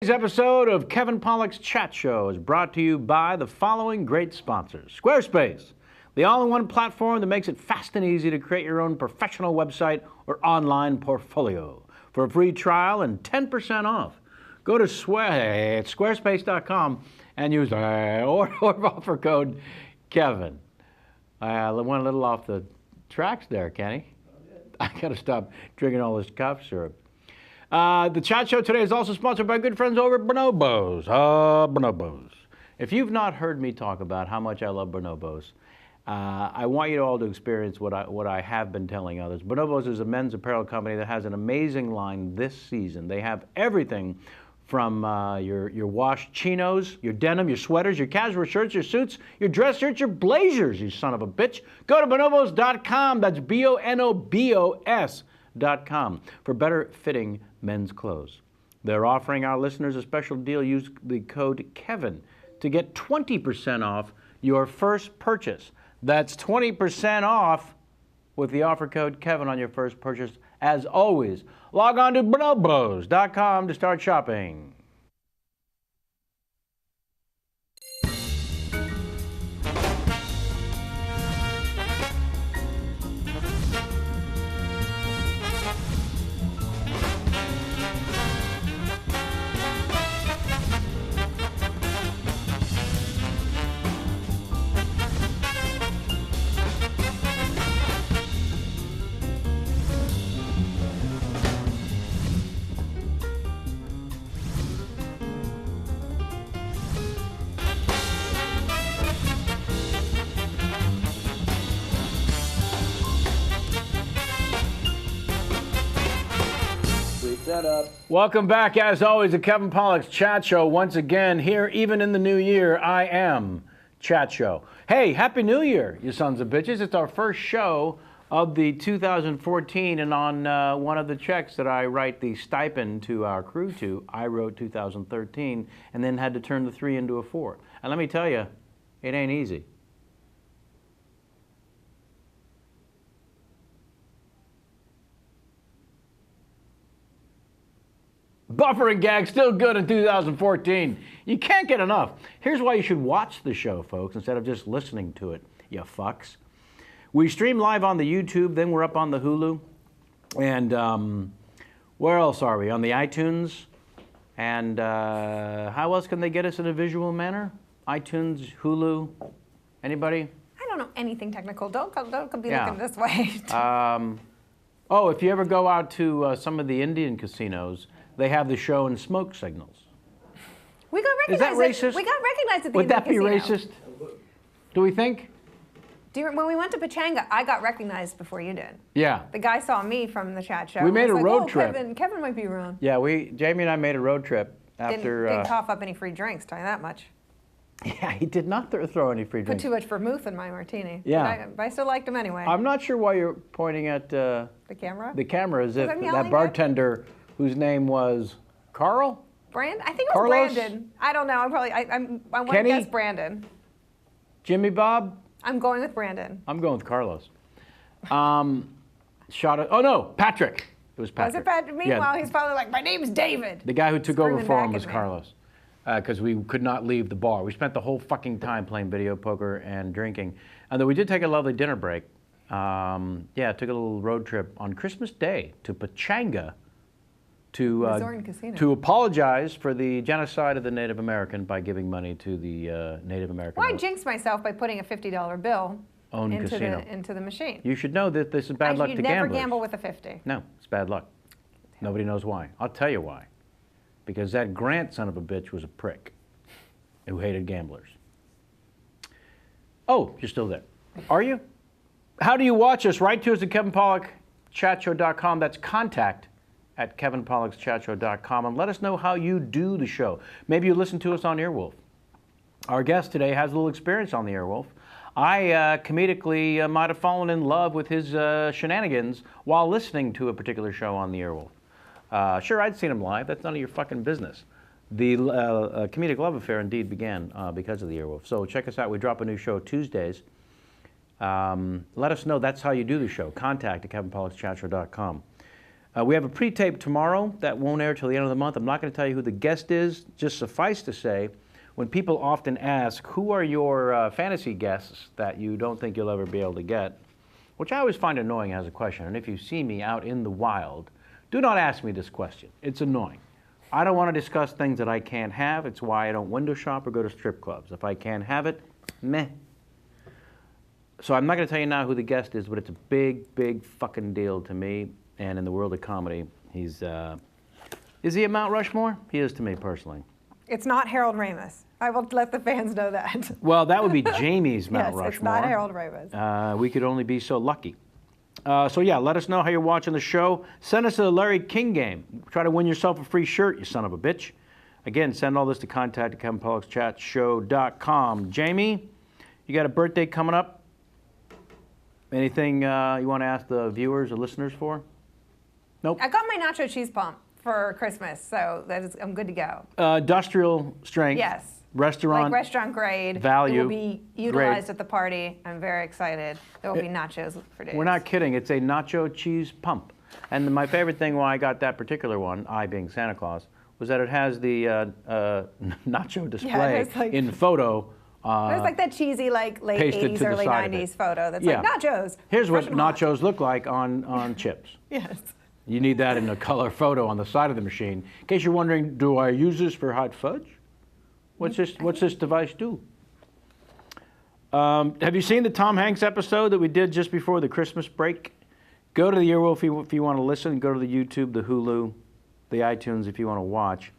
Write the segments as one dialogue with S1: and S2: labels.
S1: This episode of Kevin Pollak's Chat Show is brought to you by the following great sponsors. Squarespace, the all-in-one platform that makes it fast and easy to create your own professional website or online portfolio. For a free trial and 10% off, go to squarespace.com and use or offer code Kevin. I went a little off the tracks there, Kenny. I got to stop drinking all this cough syrup. The chat show today is also sponsored by good friends over at Bonobos. Bonobos. If you've not heard me talk about how much I love Bonobos, I want you all to experience what I have been telling others. Bonobos is a men's apparel company that has an amazing line this season. They have everything from your washed chinos, your denim, your sweaters, your casual shirts, your suits, your dress shirts, your blazers, you son of a bitch. Go to bonobos.com. That's bonobos.com for better fitting men's clothes. They're offering our listeners a special deal. Use the code Kevin to get 20% off your first purchase. That's 20% off with the offer code Kevin on your first purchase. As always, log on to bonobos.com to start shopping. Welcome back, as always, to Kevin Pollak's Chat Show. Once again, here, even in the new year, I am Chat Show. Hey, Happy New Year, you sons of bitches. It's our first show of the 2014, and on one of the checks that I write the stipend to our crew to, I wrote 2013, and then had to turn the 3 into a 4. And let me tell you, it ain't easy. Buffer and gag still good in 2014. You can't get enough. Here's why you should watch the show, folks, instead of just listening to it, you fucks. We stream live on the YouTube, then we're up on the Hulu. And where else are we? On the iTunes. And how else can they get us in a visual manner? iTunes, Hulu, anybody?
S2: I don't know anything technical. Don't be looking this way.
S1: Oh, if you ever go out to some of the Indian casinos, they have the show in smoke signals.
S2: We got recognized.
S1: Is that racist?
S2: We got recognized at the
S1: Would that be
S2: casino.
S1: racist? Do we think?
S2: When we went to Pachanga, I got recognized before you did.
S1: Yeah.
S2: The guy saw me from the chat show.
S1: We made a road trip.
S2: Kevin might be around.
S1: Yeah, Jamie and I made a road trip after.
S2: Didn't cough up any free drinks, tell you that much.
S1: Yeah, he did not throw any free drinks.
S2: Put too much vermouth in my martini.
S1: Yeah.
S2: But I still liked him anyway.
S1: I'm not sure why you're pointing at
S2: the camera.
S1: The camera, as if
S2: that
S1: that bartender whose name was Carl?
S2: I think it was
S1: Carlos?
S2: Brandon. I don't know. I want to
S1: Kenny?
S2: guess Brandon.
S1: Jimmy Bob?
S2: I'm going with Brandon.
S1: I'm going with Carlos. Oh no, Patrick. It was Patrick.
S2: Was it Patrick? Meanwhile, he's probably like, my name's David.
S1: The guy who took over for him was
S2: me.
S1: Carlos. Because we could not leave the bar. We spent the whole fucking time playing video poker and drinking. And though we did take a lovely dinner break, took a little road trip on Christmas Day to Pachanga to apologize for the genocide of the Native American by giving money to the Native American.
S2: Well, I jinxed myself by putting a $50 bill into the machine.
S1: You should know that this is bad luck to gamblers.
S2: You never gamble with a 50.
S1: No, it's bad luck. Nobody knows why. I'll tell you why. Because that Grant son of a bitch was a prick who hated gamblers. Oh, you're still there. Are you? How do you watch us? Write to us at kevinpollakchatshow.com. That's contact@kevinpollakchatshow.com. And let us know how you do the show. Maybe you listen to us on Earwolf. Our guest today has a little experience on the Earwolf. I comedically might have fallen in love with his shenanigans while listening to a particular show on the Earwolf. Sure, I'd seen him live. That's none of your fucking business. The comedic love affair indeed began because of the Earwolf. So check us out. We drop a new show Tuesdays. Let us know that's how you do the show. Contact@kevinpollakchatshow.com. We have a pre-tape tomorrow that won't air till the end of the month. I'm not going to tell you who the guest is. Just suffice to say, when people often ask, who are your fantasy guests that you don't think you'll ever be able to get, which I always find annoying as a question, and if you see me out in the wild, do not ask me this question. It's annoying. I don't want to discuss things that I can't have. It's why I don't window shop or go to strip clubs. If I can't have it, meh. So I'm not going to tell you now who the guest is, but it's a big, big fucking deal to me. And in the world of comedy, he's, is he at Mount Rushmore? He is to me personally.
S2: It's not Harold Ramis. I will let the fans know that.
S1: Well, that would be Jamie's Mount Rushmore.
S2: Yes, it's not Harold Ramis.
S1: We could only be so lucky. So yeah, let us know how you're watching the show. Send us a Larry King game. Try to win yourself a free shirt, you son of a bitch. Again, send all this to contact@KevinPollock'sChatShow.com. Jamie, you got a birthday coming up? Anything you want to ask the viewers or listeners for? Nope.
S2: I got my nacho cheese pump for Christmas, so I'm good to go.
S1: Industrial strength.
S2: Yes.
S1: Restaurant.
S2: Like restaurant grade.
S1: Value.
S2: It will be utilized at the party. I'm very excited. There will be nachos for days.
S1: We're not kidding. It's a nacho cheese pump. And my favorite thing why I got that particular one, I being Santa Claus, was that it has the nacho display in photo.
S2: It's like that cheesy like late 80s, early 90s photo that's like nachos.
S1: Here's what nachos look like on chips.
S2: Yes.
S1: You need that in a color photo on the side of the machine. In case you're wondering, do I use this for hot fudge? What's this device do? Have you seen the Tom Hanks episode that we did just before the Christmas break? Go to the Earwolf if you want to listen. Go to the YouTube, the Hulu, the iTunes if you want to watch.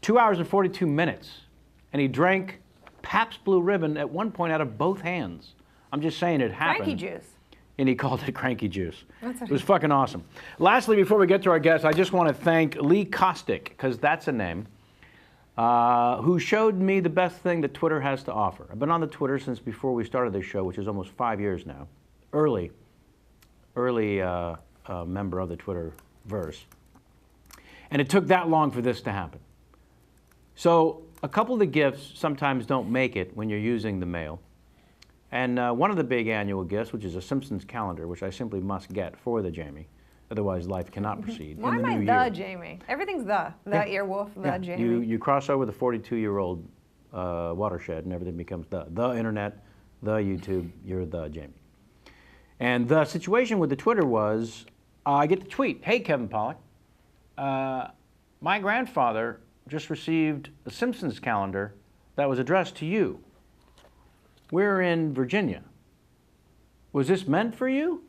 S1: 2 hours and 42 minutes. And he drank Pabst Blue Ribbon at one point out of both hands. I'm just saying it happened.
S2: Cranky juice.
S1: And he called it cranky juice. It was fucking awesome. Lastly, before we get to our guests, I just want to thank Lee Kostick, because that's a name, who showed me the best thing that Twitter has to offer. I've been on the Twitter since before we started this show, which is almost 5 years now. Early member of the Twitterverse. And it took that long for this to happen. So a couple of the gifts sometimes don't make it when you're using the mail. And one of the big annual gifts, which is a Simpsons calendar, which I simply must get for the Jamie. Otherwise, life cannot proceed.
S2: Why am I the Jamie? Everything's the Earwolf, the Jamie.
S1: You cross over the 42-year-old watershed, and everything becomes the internet, the YouTube. You're the Jamie. And the situation with the Twitter was, I get the tweet, "Hey, Kevin Pollak, my grandfather just received a Simpsons calendar that was addressed to you. We're in Virginia. Was this meant for you?"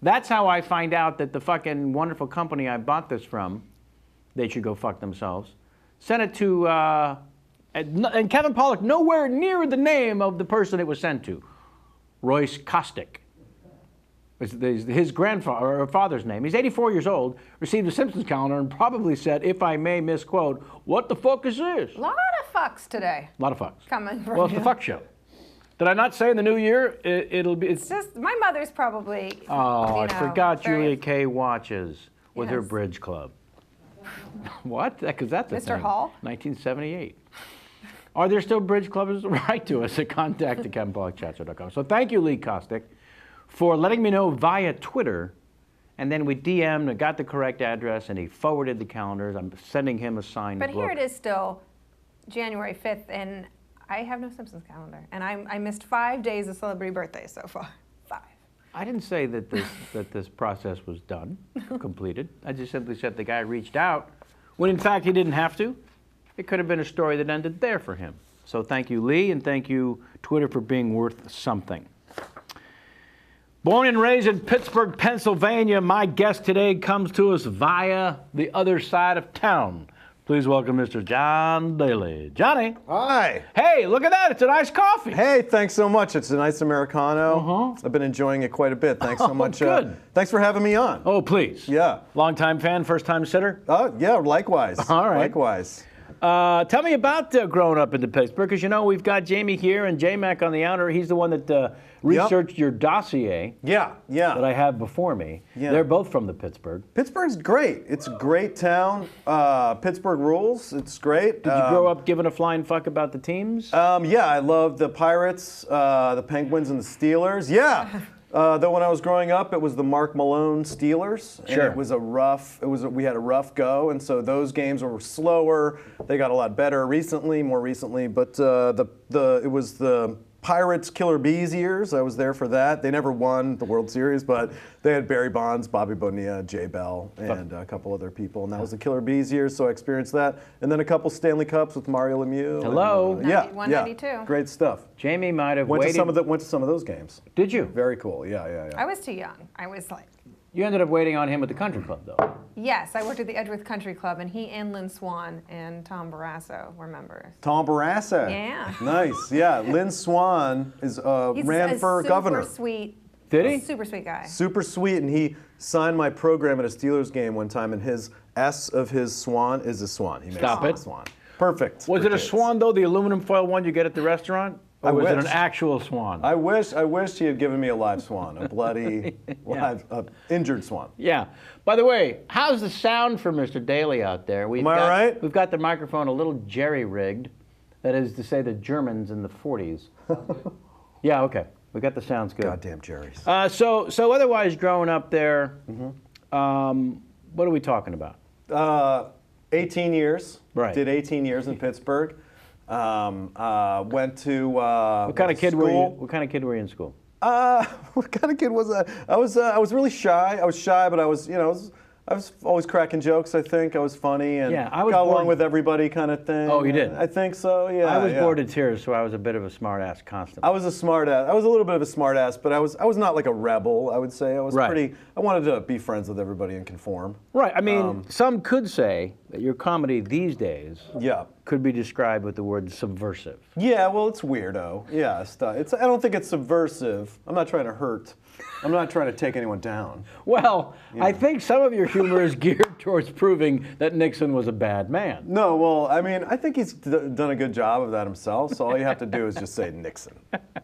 S1: That's how I find out that the fucking wonderful company I bought this from, they should go fuck themselves, sent it to, and Kevin Pollak, nowhere near the name of the person it was sent to, Royce Kostick. His grandfather, or father's name. He's 84 years old, received a Simpsons calendar, and probably said, if I may misquote, "What the fuck is this?"
S2: A lot of fucks today.
S1: A lot of fucks.
S2: Coming from
S1: Well, it's the fuck show. Did I not say in the new year it'll be?
S2: It's just my mother's probably.
S1: Oh, I forgot Julia Kay watches with her bridge club. What? Because that's a
S2: Mr.
S1: thing.
S2: Hall.
S1: 1978. Are there still bridge clubs? Write to us at contact@KevinPollockChatShow.com. So thank you, Lee Kostick, for letting me know via Twitter, and then we DM'd and got the correct address, and he forwarded the calendars. I'm sending him a signed book.
S2: But here it is still, January 5th, and I have no Simpsons calendar, and I missed 5 days of celebrity birthdays so far. 5.
S1: I didn't say that this process was done, completed. I just simply said the guy reached out, when in fact he didn't have to. It could have been a story that ended there for him. So thank you, Lee, and thank you, Twitter, for being worth something. Born and raised in Pittsburgh, Pennsylvania, my guest today comes to us via the other side of town. Please welcome Mr. John Daly. Johnny.
S3: Hi.
S1: Hey, look at that. It's a nice coffee.
S3: Hey, thanks so much. It's a nice Americano. I've been enjoying it quite a bit. Thanks so much.
S1: Good.
S3: Thanks for having me on.
S1: Oh, please.
S3: Yeah.
S1: Long-time fan, first-time sitter?
S3: Yeah, likewise.
S1: All right.
S3: Likewise.
S1: Tell me about growing up in Pittsburgh, because you know we've got Jamie here and J-Mac on the outer. He's the one that researched your dossier.
S3: Yeah.
S1: That I have before me. Yeah. They're both from the Pittsburgh.
S3: Pittsburgh's great. It's a great town. Pittsburgh rules. It's great.
S1: Did you grow up giving a flying fuck about the teams?
S3: Yeah, I love the Pirates, the Penguins, and the Steelers. Yeah. Though when I was growing up, it was the Mark Malone Steelers. And
S1: Sure.
S3: it was we had a rough go, and so those games were slower. They got a lot better more recently, but it was the Pirates Killer Bees years. I was there for that. They never won the World Series, but they had Barry Bonds, Bobby Bonilla, Jay Bell, and a couple other people, and that was the Killer Bees years, so I experienced that. And then a couple Stanley Cups with Mario Lemieux.
S1: Hello.
S3: And, yeah,
S2: 192.
S3: Great stuff.
S1: Jamie might have
S3: Went
S1: waited.
S3: to some of those games.
S1: Did you?
S3: Very cool. Yeah.
S2: I was too young. I was like,
S1: You ended up waiting on him at the country club, though.
S2: yes, I worked at the Edgeworth Country Club, and he and Lynn Swan and Tom Barrasso were members.
S3: Tom Barrasso.
S2: Yeah.
S3: Nice. Yeah. Lynn Swan
S2: He's
S3: ran
S2: a
S3: for governor.
S2: Super sweet.
S1: Did he?
S2: Super sweet guy.
S3: Super sweet, and he signed my program at a Steelers game one time, and his S of his swan is a swan. He makes
S1: Stop
S3: a
S1: it.
S3: swan. Perfect.
S1: Was
S3: for
S1: it a
S3: kids.
S1: swan, though, the aluminum foil one you get at the restaurant? Or
S3: I
S1: was it
S3: wish.
S1: an actual swan?
S3: I wish he had given me a live swan, a bloody, injured swan.
S1: Yeah. By the way, how's the sound for Mr. Daly out there?
S3: Am I right?
S1: We've got the microphone a little jerry-rigged. That is to say the Germans in the 40s. Yeah, okay. We got the sounds good.
S3: Goddamn Jerry's.
S1: So otherwise, growing up there, what are we talking about?
S3: 18 years.
S1: Right.
S3: Did 18 years in Pittsburgh. Went to
S1: What kind of kid
S3: school.
S1: were you? What kind of kid were you in school?
S3: What kind of kid was I? I was really shy. I was shy, but I was always cracking jokes. I think I was funny and
S1: Yeah, I was
S3: got along
S1: bored.
S3: with everybody, kind of thing.
S1: Oh, you did?
S3: I think so. Yeah.
S1: I was
S3: yeah.
S1: bored to tears, so I was a bit of a smart ass constantly.
S3: I was a smart ass. I was a little bit of a smart ass, but I was not like a rebel. I would say I was
S1: Right.
S3: pretty. I wanted to be friends with everybody and conform.
S1: Right. I mean, some could say that your comedy these days
S3: Yeah.
S1: could be described with the word subversive.
S3: Yeah. Well, it's weirdo. Yeah. I don't think it's subversive. I'm not trying to hurt. I'm not trying to take anyone down.
S1: Well, I think some of your humor is geared towards proving that Nixon was a bad man.
S3: No, well, I mean, I think he's done a good job of that himself. So all you have to do is just say Nixon.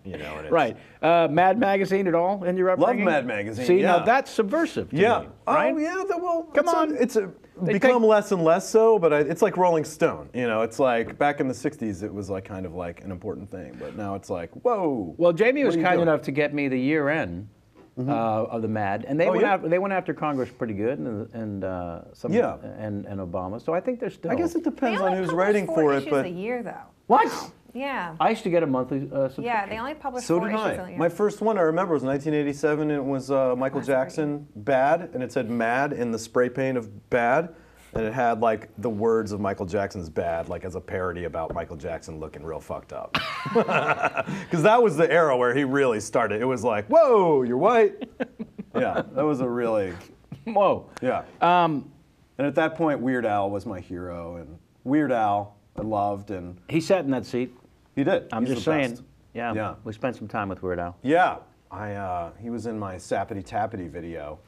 S3: You know, and it's,
S1: Right. Mad Magazine at all in your upbringing?
S3: Mad Magazine,
S1: See,
S3: yeah.
S1: now that's subversive to
S3: Yeah.
S1: me, right?
S3: Oh, yeah. Well,
S1: Come on.
S3: It's
S1: They
S3: become
S1: take-
S3: less and less so, but it's like Rolling Stone. You know, it's like back in the '60s, it was like kind of like an important thing, but now it's like, whoa.
S1: Well, Jamie
S3: what
S1: was
S3: are you
S1: kind
S3: doing?
S1: enough to get me the year end of the Mad, and they
S3: Oh,
S1: went
S3: yeah?
S1: after Congress pretty good, and
S3: Yeah.
S1: and Obama. So I think they're still.
S3: I guess it
S2: They
S3: depends
S2: only
S3: on who's
S2: publish
S3: writing
S2: 4
S3: for it,
S2: issues
S3: but
S2: a year, though.
S1: What?
S2: Yeah.
S1: I used to get a monthly subscription.
S2: Yeah, they only publish
S3: so
S2: 4
S3: did
S2: issues a
S3: I.
S2: year.
S3: My first one I remember was 1987. It was Michael
S2: That's
S3: Jackson, Bad, and it said Mad in the spray paint of Bad. And it had like the words of Michael Jackson's Bad, like as a parody about Michael Jackson looking real fucked up. Because that was the era where he really started. It was like, whoa, you're white. Yeah, that was a really,
S1: Whoa.
S3: yeah. And at that point, Weird Al was my hero. And Weird Al, I loved, and
S1: He sat in that seat.
S3: he did.
S1: I'm
S3: He's
S1: just
S3: the
S1: saying.
S3: best.
S1: Yeah,
S3: Yeah.
S1: We spent some time with Weird Al.
S3: Yeah, he was in my Sappity Tappity video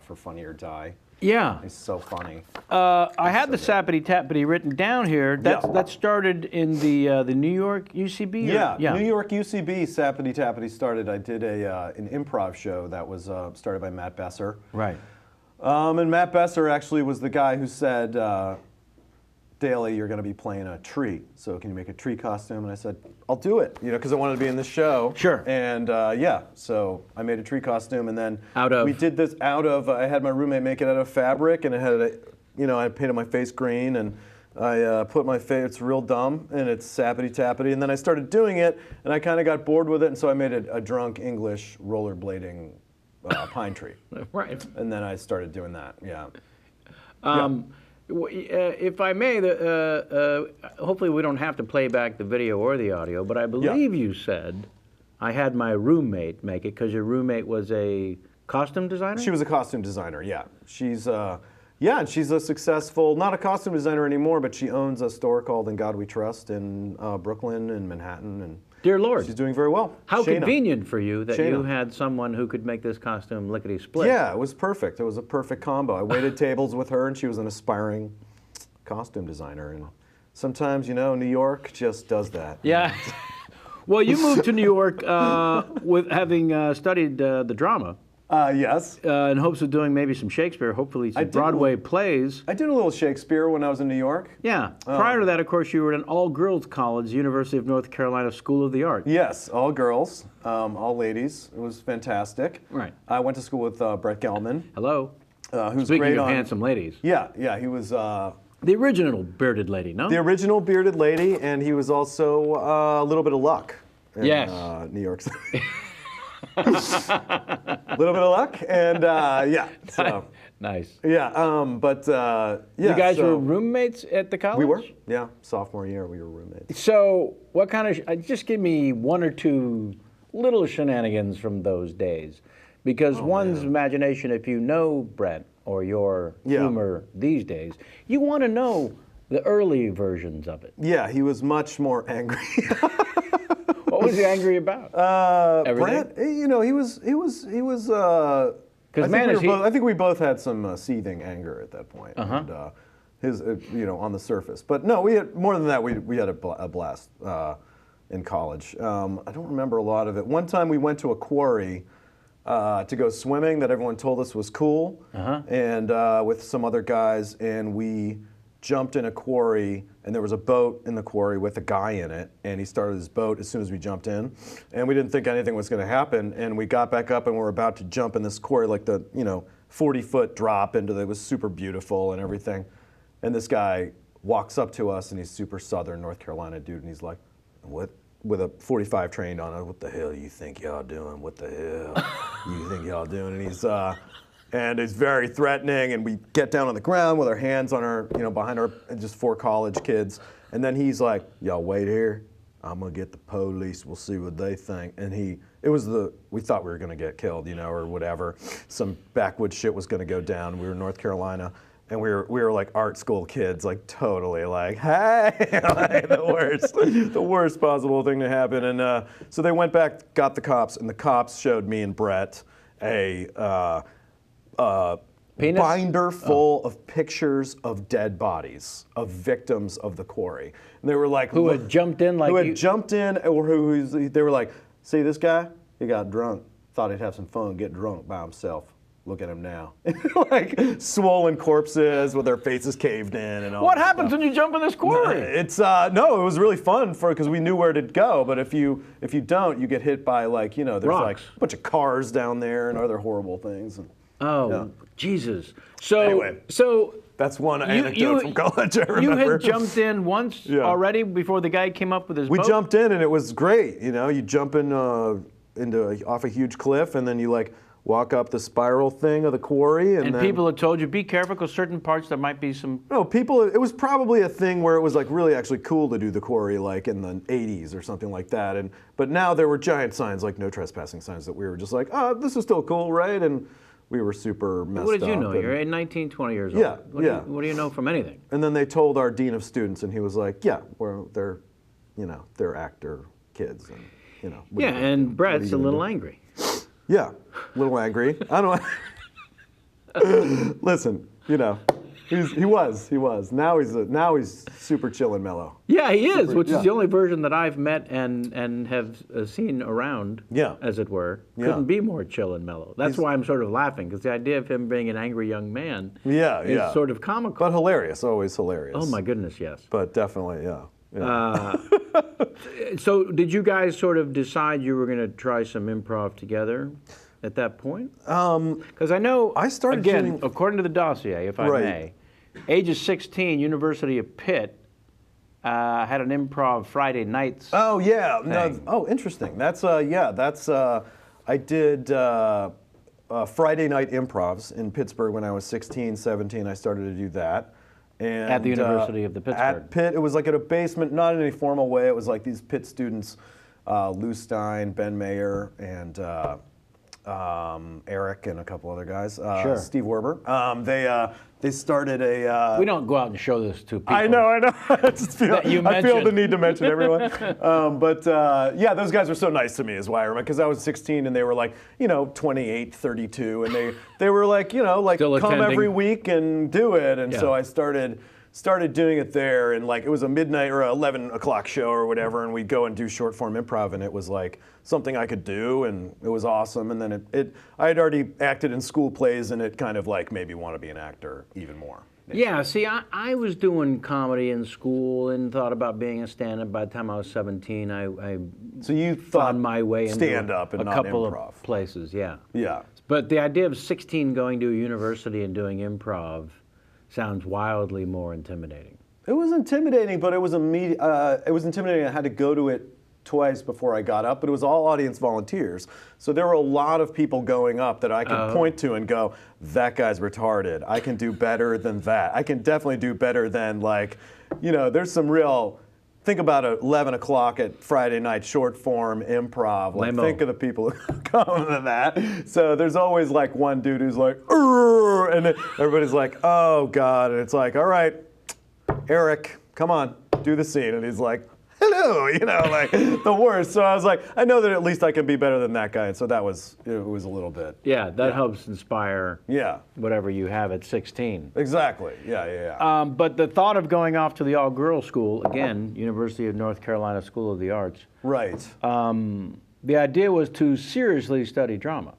S3: for Funny or Die.
S1: Yeah.
S3: He's so funny.
S1: I had the Sappity Tappity written down here. That started in the New York UCB? or-
S3: Yeah, New York UCB Sappity Tappity started. I did an improv show that was started by Matt Besser.
S1: Right.
S3: And Matt Besser actually was the guy who said, Daly, you're going to be playing a tree. So can you make a tree costume? And I said, I'll do it, because I wanted to be in this show.
S1: Sure.
S3: And yeah, so I made a tree costume, and then
S1: Out of?
S3: we did this out of. I had my roommate make it out of fabric, and it had I painted my face green, and I put my face. It's real dumb, and it's sappity tappity. And then I started doing it, and I kind of got bored with it, and so I made a drunk English rollerblading pine tree.
S1: Right.
S3: And then I started doing that. Yeah.
S1: If I may, hopefully we don't have to play back the video or the audio, but I believe you said I had my roommate make it because your roommate was a costume designer?
S3: She was a costume designer, yeah. She's and she's a successful, not a costume designer anymore, but she owns a store called In God We Trust in Brooklyn and Manhattan, and
S1: Dear Lord.
S3: she's doing very well.
S1: How
S3: Shayna.
S1: convenient for you that you
S3: Shayna.
S1: had someone who could make this costume lickety-split.
S3: Yeah, it was perfect. It was a perfect combo. I waited tables with her, and she was an aspiring costume designer. And sometimes, New York just does that.
S1: Yeah. Well, you moved to New York with having studied the drama.
S3: Yes.
S1: In hopes of doing maybe some Shakespeare, hopefully some Broadway plays.
S3: I did a little Shakespeare when I was in New York.
S1: Yeah. Prior to that, of course, you were at an all-girls college, University of North Carolina School of the Arts.
S3: Yes, all girls, all ladies. It was fantastic.
S1: Right.
S3: I went to school with Brett Gelman.
S1: Hello.
S3: Who's
S1: Speaking
S3: great
S1: of
S3: on
S1: handsome ladies.
S3: Yeah, he was
S1: The original bearded lady, no?
S3: the original bearded lady, and he was also a little bit of luck in
S1: Yes.
S3: New York City. A little bit of luck, and yeah. So
S1: Nice.
S3: yeah, yeah.
S1: You guys
S3: so
S1: were roommates at the college?
S3: We were, yeah. Sophomore year, we were roommates.
S1: So, what kind of, just give me one or two little shenanigans from those days. Because one's imagination, if you know Brett or your humor these days, you want to know the early versions of it.
S3: Yeah, he was much more angry.
S1: What was he angry about? Everything?
S3: Brett, you know, he was.
S1: Because
S3: I think we both had some seething anger at that point.
S1: Uh-huh.
S3: And, his, you know, on the surface. But no, we had more than that. We had a blast in college. I don't remember a lot of it. One time we went to a quarry to go swimming that everyone told us was cool, and with some other guys, and we jumped in a quarry, and there was a boat in the quarry with a guy in it, and he started his boat as soon as we jumped in, and we didn't think anything was going to happen, and we got back up and we're about to jump in this quarry, like the 40-foot drop into it was super beautiful and everything, and this guy walks up to us, and he's super Southern North Carolina dude, and he's like, "What?" With a 45 trained on it. "What the hell you think y'all doing? What the hell you think y'all doing?" And he's very threatening, and we get down on the ground with our hands on our, behind our, just four college kids. And then he's like, "Y'all wait here. I'm gonna get the police. We'll see what they think." And we thought we were gonna get killed, or whatever. Some backwoods shit was gonna go down. We were in North Carolina. And we were like art school kids, like totally like, hey, like the worst possible thing to happen. And so they went back, got the cops, and the cops showed me and Brett a binder full of pictures of dead bodies of victims of the quarry. And they were like,
S1: Who had jumped in like
S3: who
S1: you?
S3: had jumped in, or they were like, "See this guy? He got drunk. Thought he'd have some fun, get drunk by himself. Look at him now." Like swollen corpses with their faces caved in and all.
S1: What
S3: that
S1: happens
S3: stuff.
S1: when you jump in this quarry?
S3: It's no, it was really fun because we knew where to go. But if you don't, you get hit by there's
S1: Rocks.
S3: like a bunch of cars down there and other horrible things. And,
S1: Jesus. So
S3: Anyway.
S1: so
S3: that's one anecdote from college I remember.
S1: You had jumped in once already before the guy came up with his
S3: We
S1: boat?
S3: jumped in and it was great. You jump in off a huge cliff and then you walk up the spiral thing of the quarry. And then,
S1: people had told you, be careful because certain parts there might be some...
S3: No, it was probably a thing where it was really actually cool to do the quarry in the 80s or something like that. But now there were giant signs like no trespassing signs that we were just like, oh, this is still cool, right? And we were super messed up.
S1: What did you know? You're 19, 20 years old.
S3: Yeah,
S1: What do you know from anything?
S3: And then they told our dean of students and he was like, yeah, they're actor kids. And,
S1: and Brett's a little angry.
S3: Yeah, a little angry. I don't know. Listen, he was. Now he's super chill and mellow.
S1: Yeah, he is, which is the only version that I've met and have seen around, as it were. Couldn't be more chill and mellow. That's why I'm sort of laughing, because the idea of him being an angry young man is sort of comical.
S3: But hilarious, always hilarious.
S1: Oh my goodness, yes.
S3: But definitely, yeah.
S1: So did you guys sort of decide you were going to try some improv together at that point? Because I know,
S3: I started
S1: again,
S3: doing...
S1: according to the dossier, if I may, ages 16, University of Pitt had an improv Friday nights.
S3: Oh yeah,
S1: thing.
S3: Interesting. That's I did Friday night improvs in Pittsburgh when I was 16, 17. I started to do that. And,
S1: at the University of the Pittsburgh.
S3: At Pitt, it was at a basement, not in any formal way. It was these Pitt students, Lou Stein, Ben Mayer, and Eric, and a couple other guys. Steve Werber. They started a...
S1: we don't go out and show this to people.
S3: I know. I feel the need to mention everyone. Yeah, those guys were so nice to me is why I remember, because I was 16 and they were 28, 32, and they were
S1: Still
S3: come
S1: attending.
S3: every week and do it. And so I started started doing it there, and like it was a midnight or 11 o'clock show or whatever, and we'd go and do short form improv, and it was like something I could do, and it was awesome. And then I had already acted in school plays, and it kind of like made me want to be an actor even more.
S1: Yeah, see, I was doing comedy in school and thought about being a stand-up. By the time I was 17, I
S3: So you thought
S1: found my way into
S3: stand-up and
S1: a
S3: not
S1: couple
S3: improv.
S1: of places, yeah.
S3: Yeah.
S1: But the idea of 16 going to a university and doing improv sounds wildly more intimidating.
S3: It was intimidating, but it was intimidating. I had to go to it twice before I got up, but it was all audience volunteers. So there were a lot of people going up that I could point to and go, that guy's retarded. I can do better than that. I can definitely do better than like, there's some real, think about 11 o'clock at Friday night short form improv. Like, think of the people who come to that. So there's always like one dude who's like, "Urgh," and then everybody's like, oh God. And it's like, all right, Eric, come on, do the scene. And he's like, hello, like the worst. So I was like, I know that at least I can be better than that guy. And so it was a little bit.
S1: Yeah, that helps inspire whatever you have at 16.
S3: Exactly, yeah.
S1: But the thought of going off to the all-girls school, again, University of North Carolina School of the Arts.
S3: Right.
S1: The idea was to seriously study drama.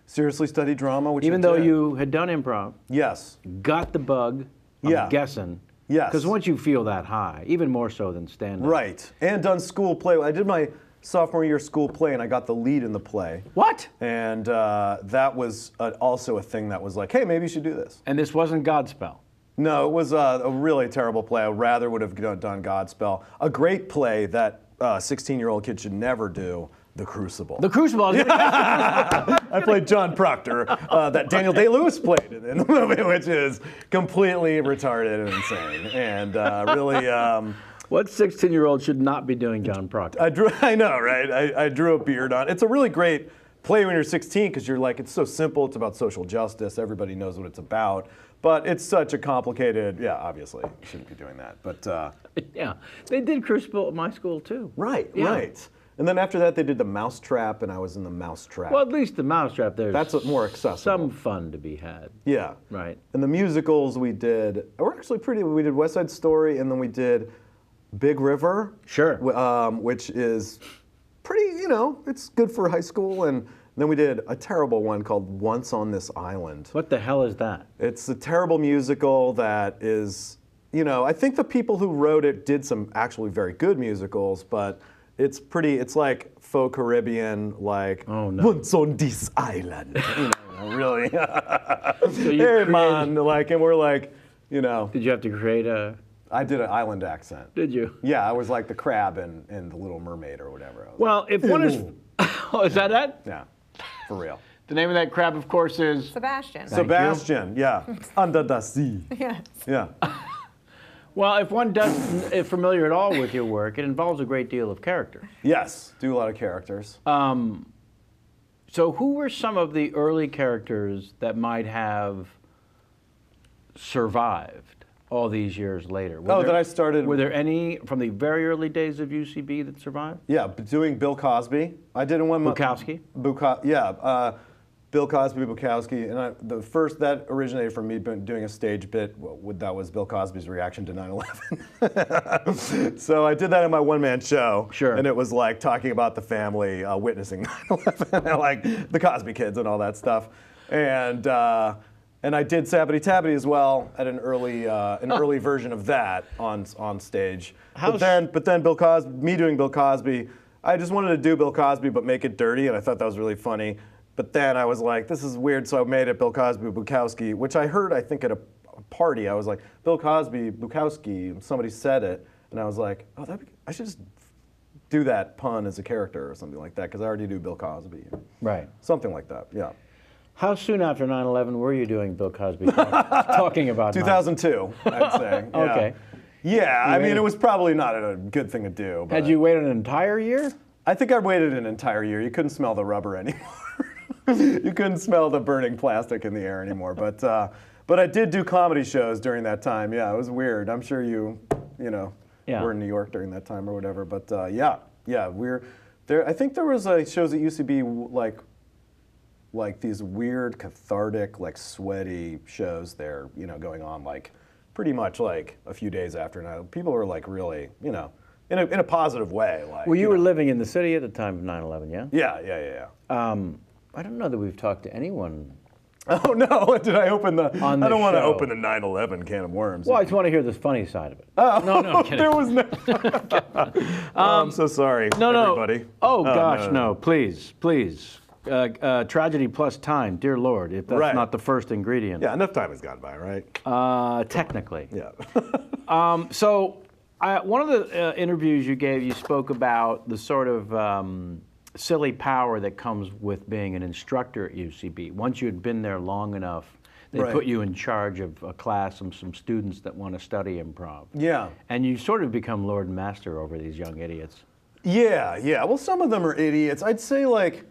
S3: Seriously study drama, which
S1: even though you had done improv.
S3: Yes.
S1: Got the bug, I'm guessing.
S3: Yes.
S1: Because once you feel that high, even more so than stand-up.
S3: Right. And done school play. I did my sophomore year school play, and I got the lead in the play.
S1: What?
S3: And that was also a thing that was like, hey, maybe you should do this.
S1: And this wasn't Godspell?
S3: No, it was a really terrible play. I rather would have done Godspell. A great play that 16-year-old kid should never do. The Crucible.
S1: The Crucible.
S3: I played John Proctor, that Daniel Day-Lewis played in the movie, which is completely retarded and insane, and really.
S1: What 16-year-old should not be doing John Proctor?
S3: I know, right? I drew a beard on. It's a really great play when you're 16 because you're like, it's so simple. It's about social justice. Everybody knows what it's about. But it's such a complicated. Yeah, obviously, you shouldn't be doing that. But
S1: yeah, they did Crucible at my school too.
S3: Right. Right. And then after that, they did the Mousetrap, and I was in the Mousetrap.
S1: Well, at least the Mousetrap,
S3: that's more accessible.
S1: Some fun to be had.
S3: Yeah.
S1: Right.
S3: And the musicals we did were actually pretty. We did West Side Story, and then we did Big River.
S1: Sure.
S3: Which is pretty, it's good for high school. And then we did a terrible one called Once on This Island.
S1: What the hell is that?
S3: It's a terrible musical that is, I think the people who wrote it did some actually very good musicals, but it's like faux Caribbean, like, Once on this island, really.
S1: So
S3: hey, man, like, and we're like,
S1: Did you have to create a...
S3: I did an island accent.
S1: Did you?
S3: Yeah, I was like the crab in The Little Mermaid or whatever.
S1: Well, if one is... Oh, is that it?
S3: Yeah, for real.
S1: The name of that crab, of course, is...
S2: Sebastian.
S3: Sebastian, yeah. Under the sea.
S2: Yes.
S3: Yeah.
S1: Well, if one is familiar at all with your work, it involves a great deal of character.
S3: Yes, do a lot of characters.
S1: So who were some of the early characters that might have survived all these years later?
S3: That I started...
S1: Were there any from the very early days of UCB that survived?
S3: Yeah, doing Bill Cosby. I did one...
S1: Bukowski?
S3: Bill Cosby, Bukowski, and that originated from me doing a stage bit that was Bill Cosby's reaction to 9/11. So I did that in my one-man show.
S1: Sure.
S3: And it was like talking about the family witnessing 9/11, like the Cosby kids and all that stuff. And I did Sabbity Tabbity as well at an early version of that on stage. But then Bill Cosby, me doing Bill Cosby, I just wanted to do Bill Cosby but make it dirty, and I thought that was really funny. But then I was like, this is weird, so I made it Bill Cosby Bukowski, which I heard, I think, at a party. I was like, Bill Cosby Bukowski, and somebody said it, and I was like, I should just do that pun as a character or something like that, because I already do Bill Cosby.
S1: Right.
S3: Something like that, yeah.
S1: How soon after 9/11 were you doing Bill Cosby talking about
S3: 2002, I'd say. Yeah.
S1: Okay.
S3: Yeah, I mean, it was probably not a good thing to do. But
S1: had you waited an entire year?
S3: I think I waited an entire year. You couldn't smell the rubber anymore. You couldn't smell the burning plastic in the air anymore. But I did do comedy shows during that time. Yeah, it was weird. I'm sure you were in New York during that time or whatever. But we're there. I think there was shows at UCB like these weird cathartic, like sweaty shows there, going on like pretty much like a few days after 9/11. People were like really, you know, in a positive way. Like,
S1: Well, you were
S3: know.
S1: living in the city at the time of 9/11, yeah?
S3: Yeah.
S1: I don't know that we've talked to anyone.
S3: Oh no! Did I open the?
S1: On
S3: I don't
S1: the
S3: want to
S1: show.
S3: open the 9/11 can of worms.
S1: Well, I just want to hear the funny side of it.
S3: Oh,
S1: No, I'm kidding.
S3: There was no. I'm so sorry, everybody.
S1: Oh, gosh, no. Please. Tragedy plus time, dear Lord, if that's
S3: Right.
S1: not the first ingredient.
S3: Yeah, enough time has gone by, right?
S1: Technically.
S3: Yeah.
S1: So, one of the interviews you gave, you spoke about the sort of silly power that comes with being an instructor at UCB. Once you had been there long enough, they
S3: Right.
S1: put you in charge of a class of some students that want to study improv.
S3: Yeah.
S1: And you sort of become Lord and Master over these young idiots.
S3: Yeah. Well, some of them are idiots. I'd say like,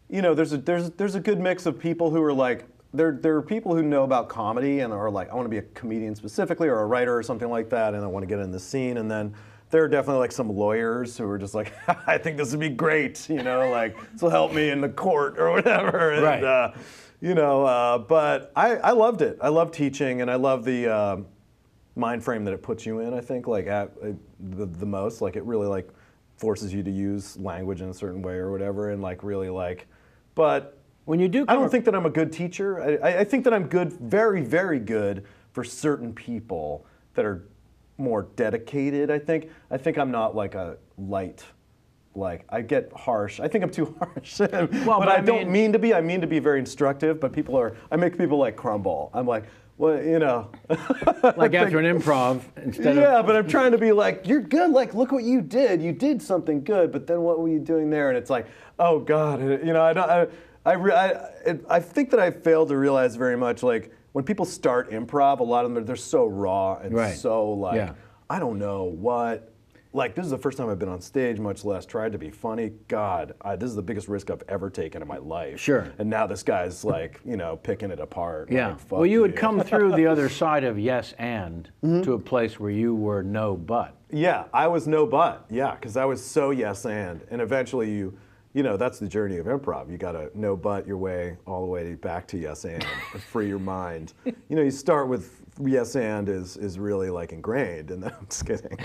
S3: you know, there's a good mix of people who are like, there are people who know about comedy and are like, I want to be a comedian specifically or a writer or something like that, and I want to get in the scene. And then there are definitely like some lawyers who are just like, I think this would be great, you know, like this will help me in the court or whatever. And,
S1: Right.
S3: You know, but I loved it. I love teaching, and I love the mind frame that it puts you in. I think like the most, like it really like forces you to use language in a certain way or whatever, and like really like, but.
S1: When you do
S3: I don't think that I'm a good teacher. I think that I'm good, very, very good for certain people that are more dedicated, I think. I think I'm not like a light, like I get harsh. I think I'm too harsh. But I don't mean to be. I mean to be very instructive, but I make people like crumble. I'm like, well, you know.
S1: like after an improv, instead of...
S3: Yeah, but I'm trying to be like, you're good, like look what you did. You did something good, but then what were you doing there? And it's like, oh God, you know, I think that I failed to realize very much, like, when people start improv, a lot of them, they're so raw and
S1: Right.
S3: so, like,
S1: Yeah.
S3: I don't know what, like, this is the first time I've been on stage, much less tried to be funny. God, this is the biggest risk I've ever taken in my life.
S1: Sure.
S3: And now this guy's, like, you know, picking it apart.
S1: Yeah.
S3: Like, fuck
S1: Well, you had come through the other side of yes and to a place where you were no but.
S3: Yeah, I was no but. Yeah, because I was so yes and eventually you know, that's the journey of improv. You gotta no but your way all the way back to yes and free your mind. You know, you start with yes and is really like ingrained, and then I'm just kidding.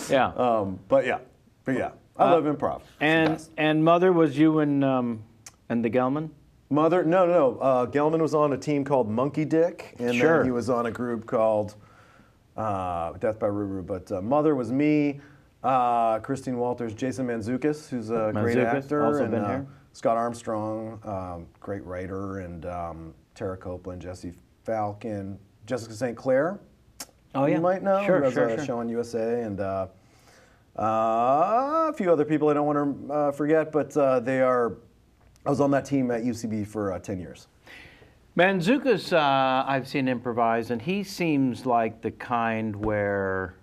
S1: Yeah.
S3: But yeah, I love improv.
S1: And Mother, was you and the Gelman?
S3: Mother, no. Gelman was on a team called Monkey Dick, and
S1: Sure.
S3: then he was on a group called Death by Ruru. But Mother was me, Christine Walters, Jason Mantzoukas, who's a great actor,
S1: also
S3: and
S1: been here.
S3: Scott Armstrong, great writer, and Tara Copeland, Jesse Falcon, Jessica St. Clair.
S1: Oh, yeah.
S3: You might know.
S1: Sure,
S3: who has
S1: sure,
S3: a
S1: sure.
S3: show on USA, and a few other people I don't want to forget, but I was on that team at UCB for 10 years.
S1: Mantzoukas, I've seen improvise, and he seems like the kind where...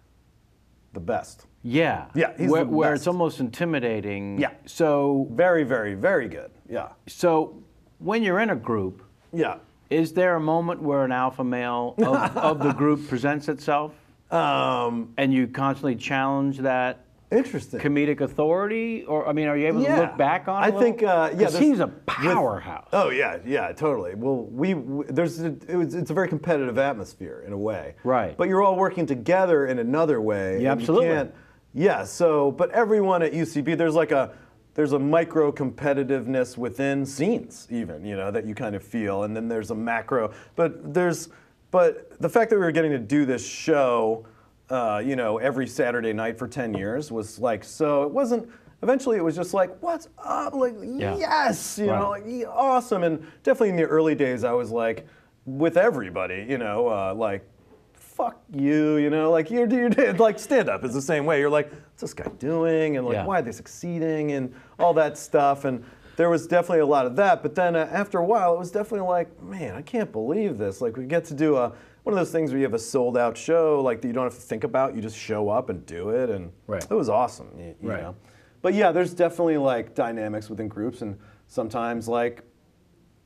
S3: The best.
S1: Yeah.
S3: Yeah, he's
S1: where,
S3: the
S1: where
S3: best.
S1: it's almost intimidating.
S3: Yeah.
S1: So,
S3: Very, very, very good. Yeah.
S1: so when you're in a group,
S3: Yeah.
S1: is there a moment where an alpha male of the group presents itself, and you constantly challenge that
S3: Interesting.
S1: comedic authority? Or, I mean, are you able to
S3: Yeah.
S1: look back on it?
S3: I
S1: a little?
S3: think, yeah,
S1: 'Cause
S3: there's-
S1: he's a powerhouse.
S3: Oh yeah, totally. Well, it's a very competitive atmosphere in a way.
S1: Right.
S3: But you're all working together in another way.
S1: Yeah,
S3: and you
S1: absolutely.
S3: can't- Yeah. So, but everyone at UCB, there's a micro competitiveness within scenes, even, you know, that you kind of feel, and then there's a macro. But the fact that we were getting to do this show, you know, every Saturday night for 10 years was like, so it wasn't. Eventually, it was just like, what's up? Like,
S1: Yeah.
S3: yes, you
S1: Right.
S3: know, like, awesome. And definitely in the early days, I was like, with everybody, you know, like, fuck you, you know, like you're like stand-up is the same way. You're like, what's this guy doing? And like,
S1: Yeah.
S3: why are they succeeding? And all that stuff. And there was definitely a lot of that. But then after a while, it was definitely like, man, I can't believe this. Like, we get to do one of those things where you have a sold-out show, like that you don't have to think about. You just show up and do it, and
S1: Right.
S3: it was awesome. You
S1: Right.
S3: know. But yeah, there's definitely like dynamics within groups, and sometimes like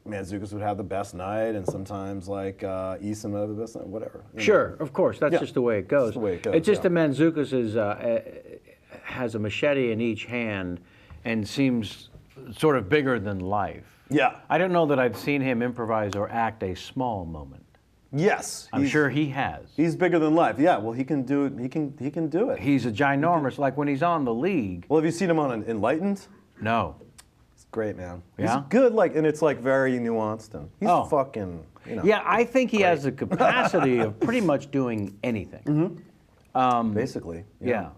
S3: Mantzoukas would have the best night, and sometimes like Eason would have the best night, whatever. you know.
S1: Sure, of course. That's
S3: Yeah.
S1: just the way it goes.
S3: It's the way it goes,
S1: It's just
S3: yeah.
S1: that Mantzoukas has a machete in each hand and seems sort of bigger than life.
S3: Yeah.
S1: I don't know that I've seen him improvise or act a small moment.
S3: Yes.
S1: I'm sure he has.
S3: He's bigger than life. Yeah, well, he can do it. He can do it.
S1: He's a ginormous, like when he's on the league.
S3: Well, have you seen him on Enlightened?
S1: No.
S3: It's great, man.
S1: Yeah?
S3: He's good, like, and it's like very nuanced, and he's fucking,
S1: Yeah, I think he has the capacity of pretty much doing anything.
S3: Basically.
S1: Yeah.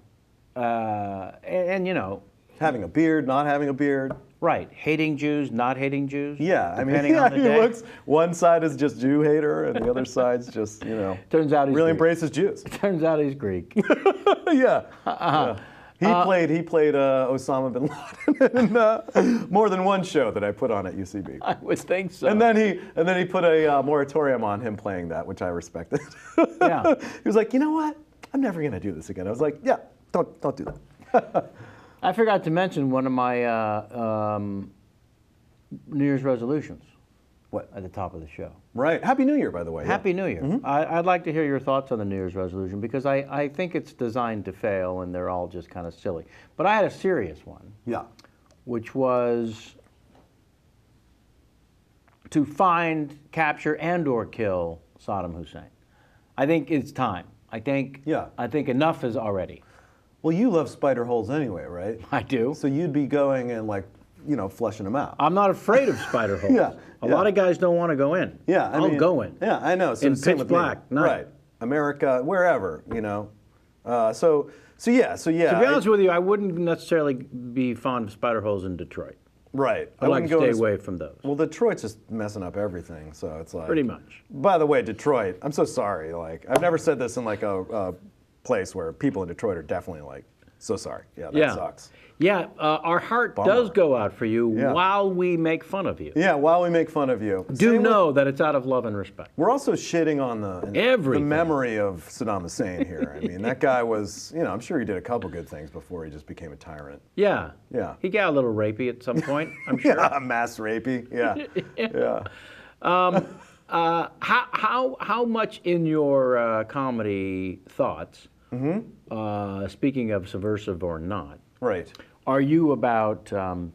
S1: And you know.
S3: Having a beard, not having a beard.
S1: Right. Hating Jews, not hating Jews.
S3: Yeah, I mean,
S1: depending on the
S3: he
S1: day.
S3: looks, one side is just Jew hater, and the other side's just,
S1: Turns out he's
S3: really
S1: Greek.
S3: embraces Jews.
S1: Turns out he's Greek.
S3: Yeah. Yeah. He played Osama bin Laden in more than one show that I put on at UCB.
S1: I would think so.
S3: And then he put a moratorium on him playing that, which I respected.
S1: Yeah.
S3: He was like, you know what? I'm never gonna do this again. I was like, yeah, don't do that.
S1: I forgot to mention one of my New Year's resolutions.
S3: What?
S1: At the top of the show.
S3: Right. Happy New Year, by the way.
S1: Happy New Year. I'd like to hear your thoughts on the New Year's resolution because I think it's designed to fail and they're all just kind of silly. But I had a serious one.
S3: Yeah.
S1: Which was to find, capture, and/or kill Saddam Hussein. I think it's time. I think enough is already.
S3: Well, you love spider holes anyway, right?
S1: I do.
S3: So you'd be going and flushing them out.
S1: I'm not afraid of spider holes. A lot of guys don't want to go in.
S3: Yeah,
S1: I'll go in.
S3: Yeah, I know. So
S1: in
S3: same
S1: pitch
S3: with
S1: black
S3: me.
S1: night.
S3: Right. America, wherever, So yeah.
S1: To be honest with you, I wouldn't necessarily be fond of spider holes in Detroit.
S3: Right.
S1: I'd like to stay away from those.
S3: Well, Detroit's just messing up everything, so it's like.
S1: Pretty much.
S3: By the way, Detroit, I'm so sorry. Like, I've never said this in like a place where people in Detroit are definitely like, so sorry. Yeah, that sucks.
S1: Yeah, our heart does go out for you while we make fun of you.
S3: Yeah, while we make fun of you.
S1: Do know that it's out of love and respect.
S3: We're also shitting on the memory of Saddam Hussein here. I mean, that guy was, I'm sure he did a couple good things before he just became a tyrant.
S1: Yeah.
S3: Yeah.
S1: He got a little rapey at some point, I'm sure.
S3: Yeah, mass rapey. Yeah. Yeah.
S1: How much in your comedy thoughts, speaking of subversive or not,
S3: right,
S1: are you about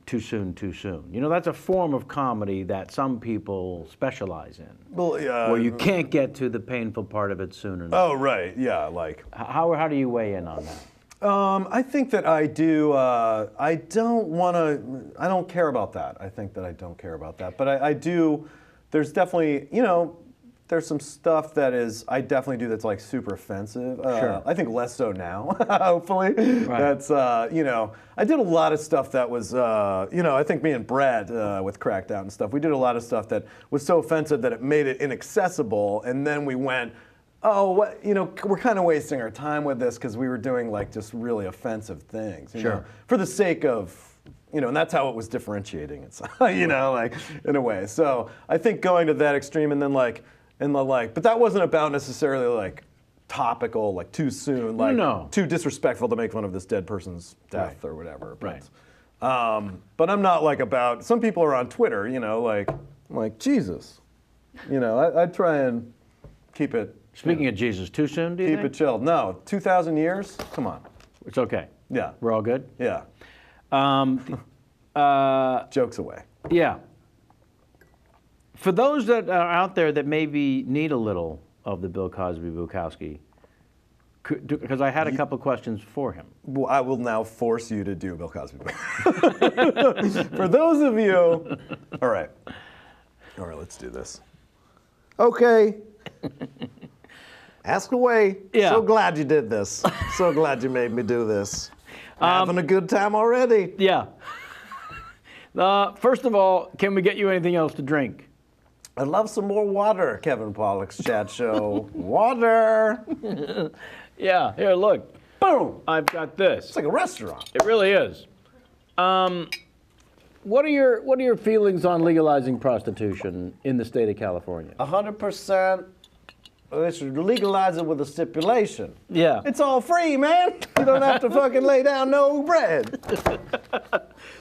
S1: too soon, too soon? That's a form of comedy that some people specialize in. Well, where you can't get to the painful part of it soon enough.
S3: Oh, right. Yeah, like.
S1: How do you weigh in on that?
S3: I think that I do. I don't care about that. I think that I don't care about that. But I do. There's definitely, there's some stuff that I definitely do that's like super offensive.
S1: Sure.
S3: I think less so now, hopefully.
S1: Right.
S3: That's, I did a lot of stuff that was, I think me and Brad with Crackdown and stuff, we did a lot of stuff that was so offensive that it made it inaccessible. And then we went, we're kind of wasting our time with this because we were doing like just really offensive things.
S1: Sure.
S3: For the sake of, and that's how it was differentiating. It's, like in a way. So I think going to that extreme and then but that wasn't about necessarily like topical, like too soon, like too disrespectful to make fun of this dead person's death or whatever. But,
S1: right.
S3: But I'm not like about, some people are on Twitter, like Jesus. I try and keep it.
S1: Speaking of Jesus, too soon, do you
S3: think? Keep it chilled. No, 2,000 years? Come on.
S1: It's okay.
S3: Yeah.
S1: We're all good?
S3: Yeah. Jokes away.
S1: Yeah. For those that are out there that maybe need a little of the Bill Cosby Bukowski, because I had a couple questions for him.
S3: Well, I will now force you to do Bill Cosby. For those of you, all right, let's do this. Okay. Ask away.
S1: Yeah.
S3: So glad you did this. So glad you made me do this. Having a good time already.
S1: Yeah. First of all, can we get you anything else to drink?
S3: I'd love some more water, Kevin Pollak's chat show. Water.
S1: Yeah, here, look. Boom. I've got this.
S3: It's like a restaurant.
S1: It really is. What are your feelings on legalizing prostitution in the state of California?
S3: 100%. They should legalize it with a stipulation.
S1: Yeah.
S3: It's all free, man. You don't have to fucking lay down no bread.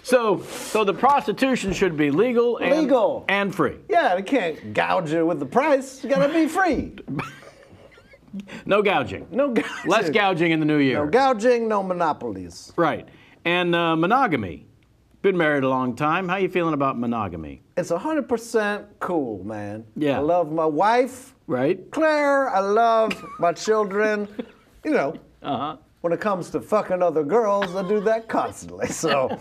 S1: So the prostitution should be legal and free.
S3: Yeah, they can't gouge you with the price. You gotta be free.
S1: No gouging.
S3: No gouging.
S1: Less gouging in the new year.
S3: No gouging, no monopolies.
S1: Right. And monogamy. Been married a long time. How you feeling about monogamy?
S3: It's 100% cool, man.
S1: Yeah.
S3: I love my wife.
S1: Right.
S3: Claire, I love my children. You know, when it comes to fucking other girls, I do that constantly. So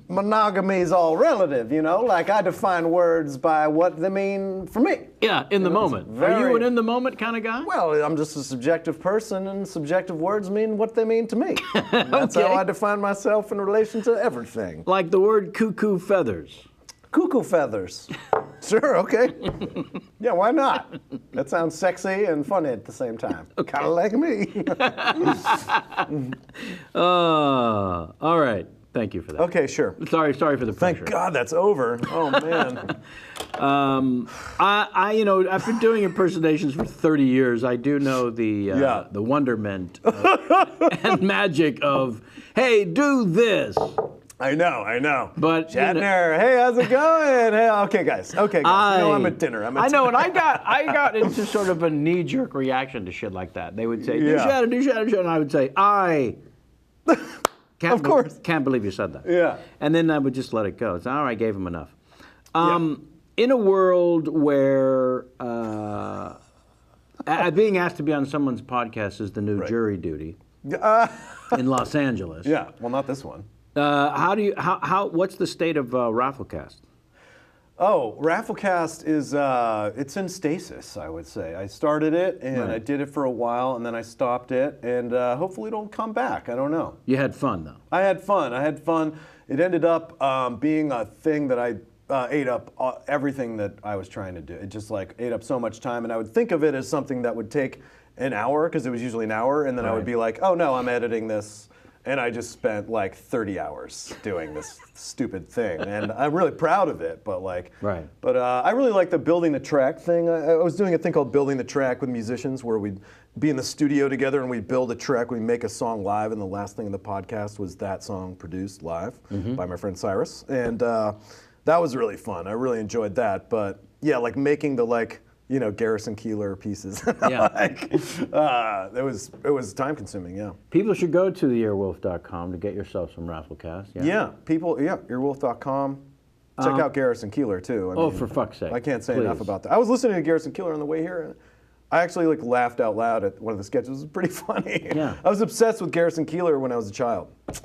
S3: monogamy is all relative, you know? Like, I define words by what they mean for me.
S1: Yeah, in the moment. Are you an in the moment kind of guy?
S3: Well, I'm just a subjective person, and subjective words mean what they mean to me. That's how I define myself in relation to everything.
S1: Like the word cuckoo feathers.
S3: Cuckoo feathers. Sure, okay. Yeah, why not? That sounds sexy and funny at the same time. Okay. Kind of like me.
S1: All right. Thank you for that.
S3: Okay, sure.
S1: Sorry for the pressure.
S3: Thank God that's over. Oh, man.
S1: You know, I've been doing impersonations for 30 years. I do know the wonderment and magic of, hey, do this.
S3: I know.
S1: But
S3: Shatner, hey, how's it going? Hey, okay, guys. I'm at dinner.
S1: I know, and I got into sort of a knee-jerk reaction to shit like that. They would say, do Shatner, and I would say,
S3: Of course.
S1: Can't believe you said that.
S3: Yeah.
S1: And then I would just let it go. So, all right, I gave him enough. In a world where being asked to be on someone's podcast is the new jury duty in Los Angeles.
S3: Yeah, well, not this one.
S1: What's the state of Rafflecast?
S3: Oh, Rafflecast is, it's in stasis, I would say. I started it, and I did it for a while, and then I stopped it, and hopefully it'll come back. I don't know.
S1: You had fun, though.
S3: I had fun. It ended up being a thing that I ate up everything that I was trying to do. It just, like, ate up so much time, and I would think of it as something that would take an hour, because it was usually an hour, and then I would be like, oh, no, I'm editing this. And I just spent like 30 hours doing this stupid thing, and I'm really proud of it. But I really like the building the track thing. I was doing a thing called building the track with musicians, where we'd be in the studio together and we'd build a track. We'd make a song live, and the last thing in the podcast was that song produced live by my friend Cyrus, and that was really fun. I really enjoyed that. But yeah, like making the Garrison Keillor pieces. It was time consuming, yeah.
S1: People should go to theearwolf.com to get yourself some Rafflecast.
S3: Earwolf.com. Check out Garrison Keillor too.
S1: For fuck's sake.
S3: I can't say enough about that. I was listening to Garrison Keillor on the way here, and I actually laughed out loud at one of the sketches. It was pretty funny.
S1: Yeah.
S3: I was obsessed with Garrison Keillor when I was a child.
S1: Do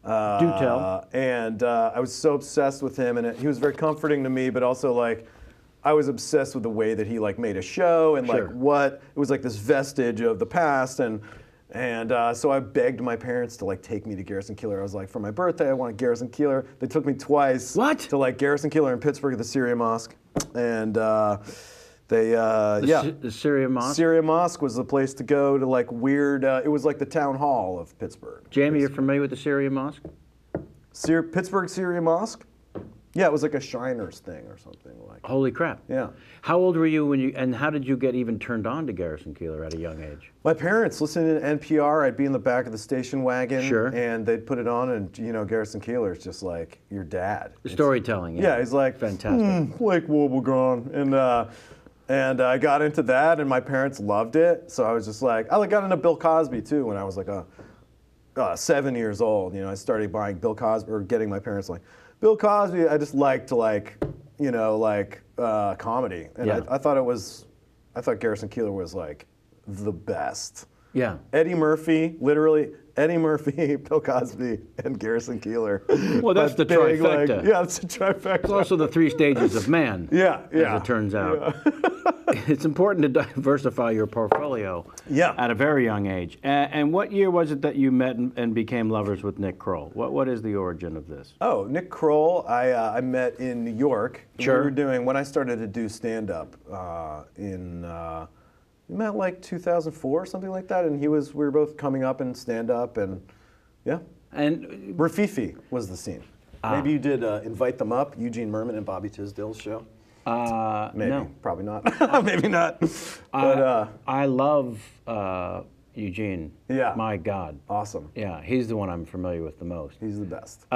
S1: tell.
S3: And I was so obsessed with him, and he was very comforting to me, but also I was obsessed with the way that he made a show, and it was like this vestige of the past, and so I begged my parents to take me to Garrison Keillor. I was like, for my birthday, I wanted Garrison Keillor. They took me twice.
S1: What?
S3: To Garrison Keillor in Pittsburgh at the Syria Mosque, and
S1: the Syria Mosque.
S3: Syria Mosque was the place to go to weird. It was like the town hall of Pittsburgh.
S1: Jamie, you're familiar with the Syria Mosque?
S3: Pittsburgh Syria Mosque. Yeah, it was like a Shriners thing or something like.
S1: Holy crap!
S3: Yeah.
S1: How old were you and how did you get even turned on to Garrison Keillor at a young age?
S3: My parents listened to NPR. I'd be in the back of the station wagon, and they'd put it on, and Garrison Keillor's just like your dad.
S1: Storytelling.
S3: Yeah, he's like
S1: fantastic.
S3: Like Wobblegone, and I got into that, and my parents loved it. So I was just like, I got into Bill Cosby too when I was 7 years old. I started buying Bill Cosby, or getting my parents Bill Cosby. I just liked to comedy, and I thought Garrison Keillor was the best.
S1: Yeah.
S3: Eddie Murphy, literally Eddie Murphy, Bill Cosby, and Garrison Keillor.
S1: Well, that's the trifecta.
S3: It's the trifecta.
S1: It's also the three stages of man.
S3: Yeah.
S1: As it turns out. Yeah. It's important to diversify your portfolio.
S3: Yeah.
S1: At a very young age. And what year was it that you met and became lovers with Nick Kroll? What is the origin of this?
S3: Oh, Nick Kroll, I met in New York.
S1: Sure.
S3: We were doing, when I started to do stand-up we met 2004 or something like that, and we were both coming up in stand-up, and yeah.
S1: And
S3: Rafifi was the scene. Maybe you did Invite Them Up, Eugene Merman and Bobby Tisdale's show. Maybe,
S1: no.
S3: Probably not. Maybe not. But
S1: I love Eugene.
S3: Yeah.
S1: My God.
S3: Awesome.
S1: Yeah, he's the one I'm familiar with the most.
S3: He's the best.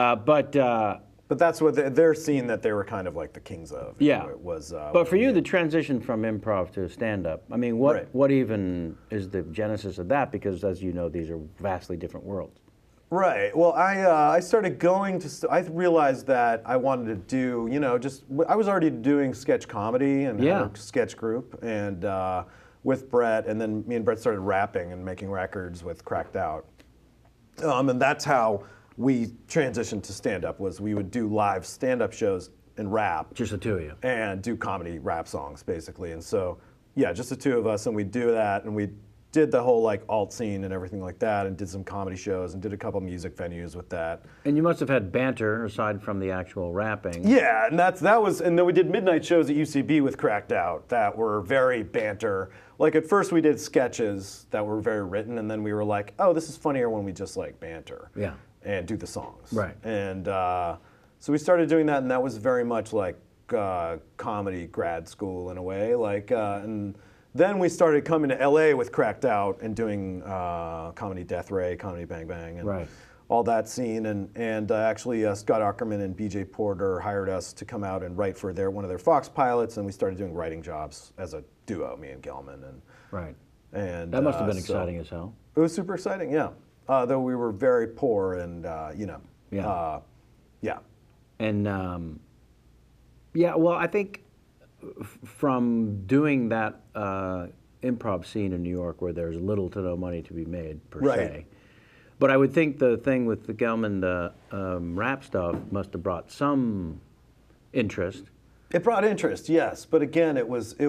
S1: But
S3: that's what their scene that they were kind of the kings of.
S1: Yeah.
S3: It was.
S1: But for you, the transition from improv to stand-up, I mean, what even is the genesis of that? Because as you know, these are vastly different worlds.
S3: Right. Well, I started going to. I realized that I wanted to do, I was already doing sketch comedy and had a sketch group and with Brett, and then me and Brett started rapping and making records with Cracked Out, and that's how we transitioned to stand-up. Was we would do live stand-up shows and rap.
S1: Just the two of you.
S3: And do comedy rap songs basically, and so yeah, just the two of us, and we do that, and we did the whole like alt scene and everything like that, and did some comedy shows and did a couple music venues with that.
S1: And you must have had banter aside from the actual rapping.
S3: Yeah, and that was, and then we did midnight shows at UCB with Cracked Out that were very banter. Like at first we did sketches that were very written, and then we were like, oh, this is funnier when we just like banter.
S1: Yeah.
S3: And do the songs.
S1: Right.
S3: And so we started doing that, and that was very much like comedy grad school in a way, like and. Then we started coming to LA with Cracked Out and doing Comedy Death Ray, Comedy Bang Bang, and all that scene. And actually Scott Aukerman and BJ Porter hired us to come out and write for one of their Fox pilots, and we started doing writing jobs as a duo, me and Gelman. And
S1: that must have been exciting as hell.
S3: It was super exciting, yeah. Though we were very poor and,
S1: Yeah.
S3: Yeah.
S1: And, yeah, well, I think from doing that improv scene in New York where there's little to no money to be made per se, but I would think the thing with the Gelman, the rap stuff must have brought some interest.
S3: It brought interest, yes, but again, it was we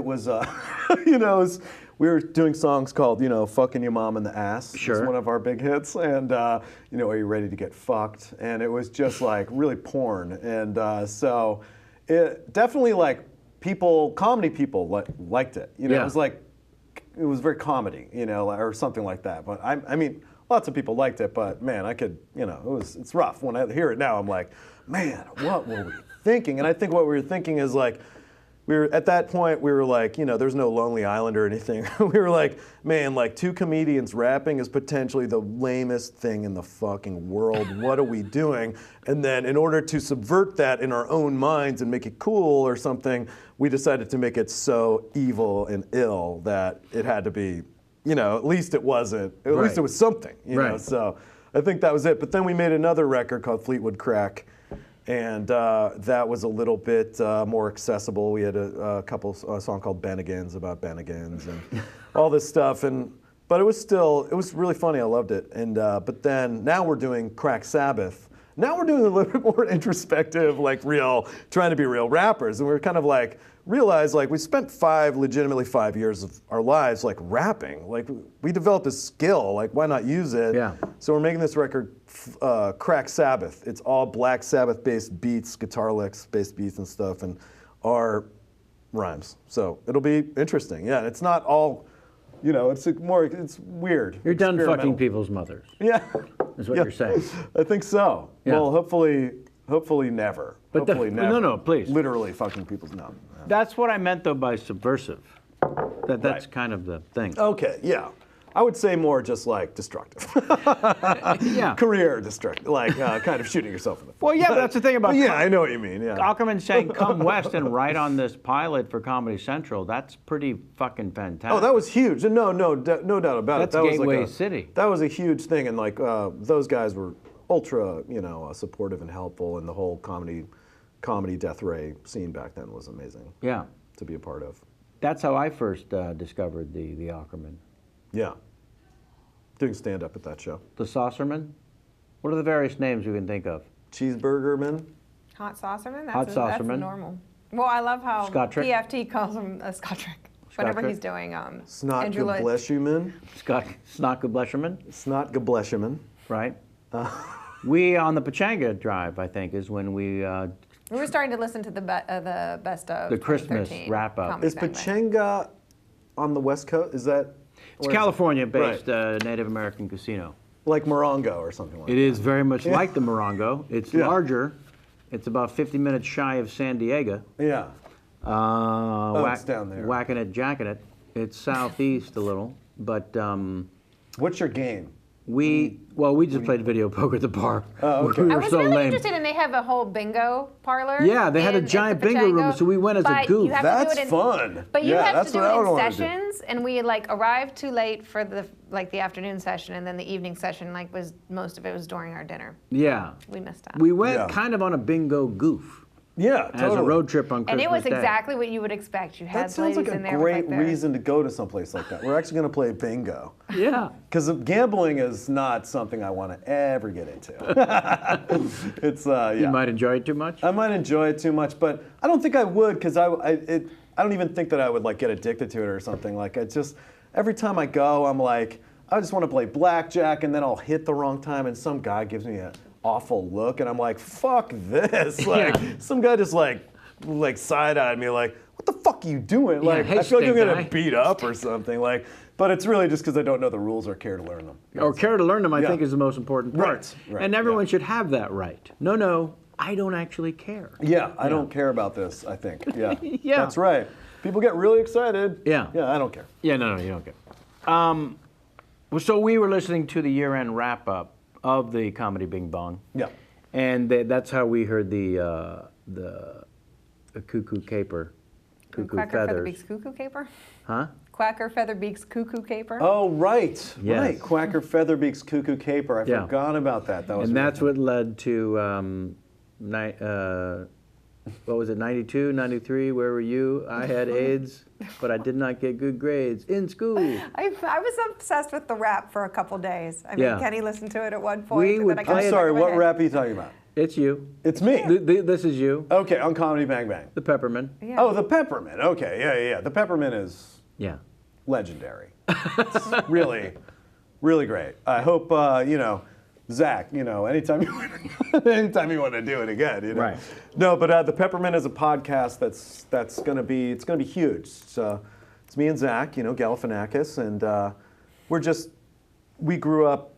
S3: were doing songs called, "Fucking Your Mom in the Ass."
S1: Sure.
S3: It's one of our big hits, and "Are You Ready to Get Fucked?" And it was just like really porn, and so it definitely like. Comedy people liked it. It was like, it was very comedy, or something like that. But I mean, lots of people liked it, but man, I could, it's rough. When I hear it now, I'm like, man, what were we thinking? And I think what we were thinking is like, at that point, we were like, there's no Lonely Island or anything. We were like, man, like two comedians rapping is potentially the lamest thing in the fucking world. What are we doing? And then in order to subvert that in our own minds and make it cool or something, we decided to make it so evil and ill that it had to be, at least it wasn't, at least it was something, know? So I think that was it. But then we made another record called Fleetwood Crack. And that was a little bit more accessible. We had a song called Bennigan's about Bennigan's and all this stuff. But it was really funny. I loved it. And but then now we're doing Crack Sabbath. Now we're doing a little bit more introspective, like trying to be real rappers. And we're kind of like, realize like we spent legitimately 5 years of our lives like rapping. Like we developed a skill, like why not use it?
S1: Yeah.
S3: So we're making this record, Crack Sabbath. It's all Black Sabbath based beats, guitar licks based beats and stuff, and our rhymes. So it'll be interesting. Yeah, it's not all, it's weird.
S1: You're done fucking people's mothers.
S3: Yeah.
S1: Is what you're saying.
S3: I think so.
S1: Yeah.
S3: Well, hopefully never.
S1: But
S3: hopefully never.
S1: No, please.
S3: Literally fucking people's
S1: That's what I meant though by subversive. That's kind of the thing.
S3: Okay, yeah. I would say more just like destructive.
S1: Yeah.
S3: Career destructive, like kind of shooting yourself in the foot.
S1: Well, yeah, but that's the thing about.
S3: Yeah, I know what you mean. Yeah.
S1: Aukerman saying come west and write on this pilot for Comedy Central. That's pretty fucking fantastic.
S3: Oh, that was huge. No doubt about it.
S1: That's Gateway City.
S3: That was a huge thing, and like those guys were ultra, supportive and helpful, and the whole comedy Death Ray scene back then was amazing.
S1: Yeah.
S3: To be a part of.
S1: That's how I first discovered the Aukerman.
S3: Yeah. Doing stand-up at that show.
S1: The Saucerman? What are the various names you can think of?
S3: Cheeseburgerman?
S2: Hot Saucerman?
S1: Hot Saucerman.
S2: That's normal. Well, I love how
S1: Scottrick.
S2: PFT calls him a Scottrick. Whenever he's doing Andrew Lloyd.
S1: Snotgablesherman.
S3: Snotgablesherman.
S1: Right. We on the Pachanga Drive, I think, is when we
S2: were starting to listen to the best of
S1: the Christmas wrap-up.
S3: Is Pachanga on the West Coast? Is that?
S1: It's California-based Native American casino.
S3: Like Morongo or something like that.
S1: It is very much like the Morongo. It's larger. It's about 50 minutes shy of San Diego.
S3: Yeah. It's down there.
S1: Whacking it, jacking it. It's southeast a little, but...
S3: What's your game?
S1: We just played video poker at the bar.
S3: Oh, okay.
S1: We
S2: I
S1: were
S2: was
S1: so
S2: really
S1: lame.
S2: interested, and they have a whole bingo parlor.
S1: Yeah, they had a
S2: at
S1: giant
S2: the
S1: bingo room,
S2: Pachango,
S1: so we went as a
S2: but
S1: goof.
S2: you have to
S3: That's
S2: do it in,
S3: fun.
S2: But you
S3: Yeah,
S2: have
S3: that's
S2: to do
S3: what I
S2: it
S3: would
S2: in
S3: wanna do.
S2: sessions, and we like arrived too late for the afternoon session, and then the evening session was most of it was during our dinner.
S1: Yeah.
S2: We missed out.
S1: We went
S3: Yeah.
S1: kind of on a bingo goof
S3: Yeah,
S1: as
S3: totally.
S1: a road trip on
S2: And
S1: Christmas
S2: it was
S1: Day.
S2: exactly what you would expect. You had
S3: That sounds like
S2: ladies
S3: a
S2: in there
S3: great
S2: with, like, their-
S3: reason to go to someplace like that. We're actually going to play bingo.
S1: Yeah.
S3: Because gambling is not something I want to ever get into. It's yeah.
S1: You might enjoy it too much.
S3: I might enjoy it too much, but I don't think I would because I don't even think that I would like get addicted to it or something. Like I just every time I go, I'm like I just want to play blackjack, and then I'll hit the wrong time, and some guy gives me an awful look, and I'm like, fuck this. Like some guy just like side-eyed me, like, what the fuck are you doing? Like
S1: hey,
S3: I feel like I'm
S1: stink
S3: gonna
S1: guy.
S3: beat up or something. Like, but it's really just because I don't know the rules or care to learn them.
S1: Or care to learn them, I
S3: Yeah.
S1: think, is the most important part.
S3: Right,
S1: And everyone
S3: yeah.
S1: should have that right. No, I don't actually care.
S3: Yeah, I don't care about this, I think. Yeah.
S1: Yeah.
S3: That's right. People get really excited.
S1: Yeah.
S3: Yeah, I don't care.
S1: Yeah, no, you don't care. So we were listening to the year-end wrap-up of the Comedy Bing Bong.
S3: Yeah.
S1: And that's how we heard the cuckoo caper, cuckoo
S2: Quacker
S1: feathers.
S2: Featherbeak's cuckoo caper?
S1: Huh?
S2: Quacker Featherbeak's cuckoo caper?
S3: Oh, right.
S1: Yes.
S3: Right. Quacker Featherbeak's cuckoo caper. I
S1: Yeah.
S3: forgot about that. That was
S1: And that's
S3: really
S1: what led to, what was it, 92, 93, where were you? I had AIDS, but I did not get good grades in school.
S2: I was obsessed with the rap for a couple days. I mean,
S1: Yeah.
S2: Kenny listened to it at one
S1: We
S2: point. and
S1: would
S2: then I
S1: play
S2: got
S3: I'm
S1: it-
S3: sorry,
S2: stuck in my
S3: what
S2: head.
S3: rap are you talking about?
S1: It's you.
S3: It's me.
S1: This is you,
S3: Okay, on Comedy Bang Bang.
S1: the Peppermint.
S2: Yeah.
S3: Oh, the Peppermint. Okay, yeah. The Peppermint is
S1: Yeah.
S3: legendary. It's really, really great. I hope, Zach, anytime you want to do it again,
S1: Right.
S3: No, but the Peppermint is a podcast that's gonna be huge. It's me and Zach, Galifianakis, and we grew up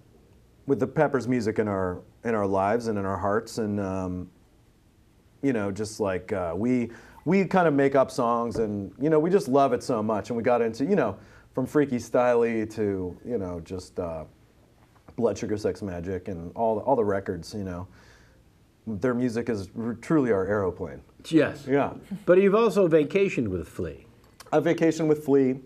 S3: with the Peppers music in our lives and in our hearts, and we kind of make up songs, and we just love it so much, and we got into from Freaky Styley to just Blood Sugar Sex Magic and all the records, their music is truly our aeroplane.
S1: Yes.
S3: Yeah.
S1: But you've also vacationed with Flea.
S3: I vacation with Flea.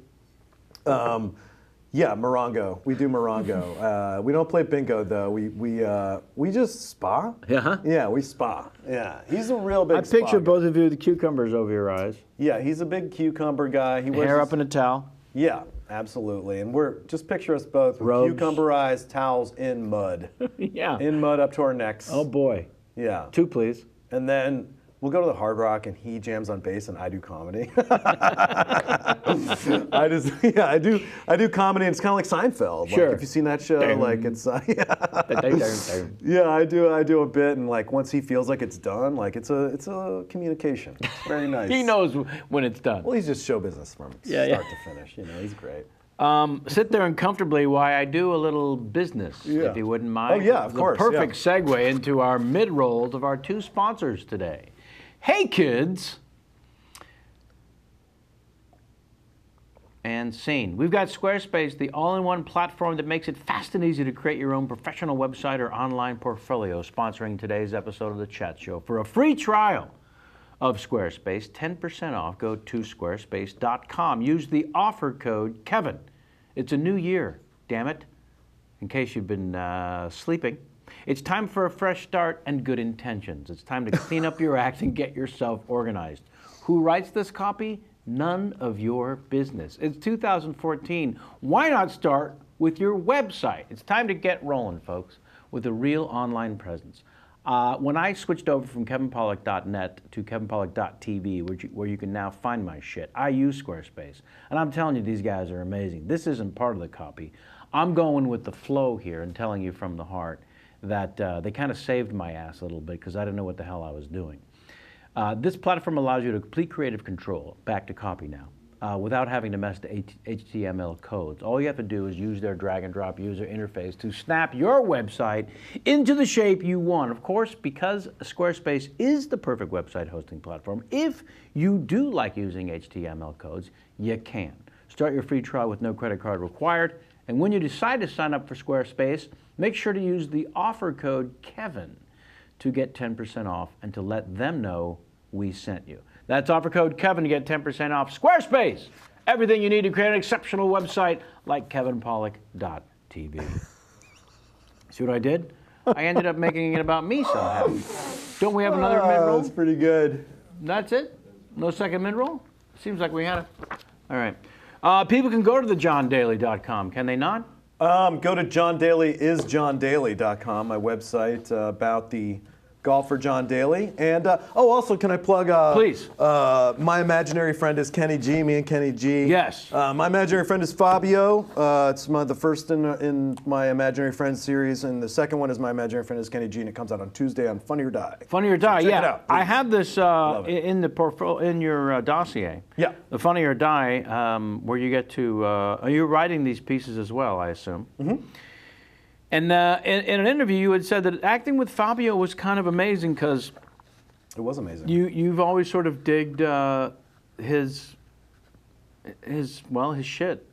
S3: Yeah, Morongo. We do Morongo. We don't play bingo though. We just spa.
S1: Yeah.
S3: Yeah, we spa. Yeah, he's a real big.
S1: I
S3: spa
S1: picture
S3: guy.
S1: both of you with the cucumbers over your eyes.
S3: Yeah, he's a big cucumber guy. He wears
S1: Hair
S3: his-
S1: up in a towel.
S3: Yeah, absolutely. And just picture us both with
S1: Robes.
S3: cucumber eyes, towels in mud,
S1: Yeah.
S3: in mud up to our necks.
S1: Oh boy.
S3: Yeah.
S1: 2, please.
S3: And then we'll go to the Hard Rock, and he jams on bass, and I do comedy. I do comedy, and it's kind of like Seinfeld.
S1: Sure.
S3: Like, if you've seen that show,
S1: Ding.
S3: like it's yeah, I do a bit, and like once he feels like it's done, like it's a communication. It's very nice.
S1: He knows when it's done.
S3: Well, he's just show business from
S1: Yeah,
S3: start
S1: yeah.
S3: to finish. He's great.
S1: Sit there and comfortably while I do a little business,
S3: Yeah.
S1: if you wouldn't mind.
S3: Oh, yeah, of course,
S1: The perfect segue into our mid-rolls of our 2 sponsors today. Hey, kids. And scene. We've got Squarespace, the all-in-one platform that makes it fast and easy to create your own professional website or online portfolio, sponsoring today's episode of The Chat Show. For a free trial of Squarespace, 10% off, go to squarespace.com. Use the offer code Kevin. It's a new year, damn it. In case you've been sleeping. It's time for a fresh start and good intentions. It's time to clean up your act and get yourself organized. Who writes this copy? None of your business. It's 2014. Why not start with your website? It's time to get rolling, folks, with a real online presence. When I switched over from kevinpollak.net to kevinpollak.tv, where you can now find my shit, I use Squarespace. And I'm telling you, these guys are amazing. This isn't part of the copy. I'm going with the flow here and telling you from the heart that they kind of saved my ass a little bit because I didn't know what the hell I was doing. This platform allows you to complete creative control, back to copy now, without having to mess the HTML codes. All you have to do is use their drag and drop user interface to snap your website into the shape you want. Of course, because Squarespace is the perfect website hosting platform, if you do like using HTML codes, you can. Start your free trial with no credit card required And when you decide to sign up for Squarespace, make sure to use the offer code Kevin to get 10% off and to let them know we sent you. That's offer code Kevin to get 10% off Squarespace. Everything you need to create an exceptional website like kevinpollack.tv. See what I did? I ended up making it about me somehow. Don't we have another mid-roll?
S3: That's pretty good.
S1: That's it? No second mid-roll? Seems like we had it. All right. People can go to the JohnDaly.com, can they not?
S3: Go to JohnDalyIsJohnDaly.com, my website about the golfer Jon Daly. And, also, can I plug...
S1: Please.
S3: My imaginary friend is Kenny G, me and Kenny G.
S1: Yes.
S3: My imaginary friend is Fabio. It's the first in my imaginary friends series, and the second one is my imaginary friend is Kenny G, and it comes out on Tuesday on Funny or Die.
S1: Funny or Die,
S3: Check
S1: yeah.
S3: it out,
S1: I
S3: please.
S1: have this in the in your dossier.
S3: Yeah.
S1: The Funny or Die, where you get to... you're writing these pieces as well, I assume. Mm-hmm. And in an interview, you had said that acting with Fabio was kind of amazing because
S3: it was amazing.
S1: You've always sort of digged his shit.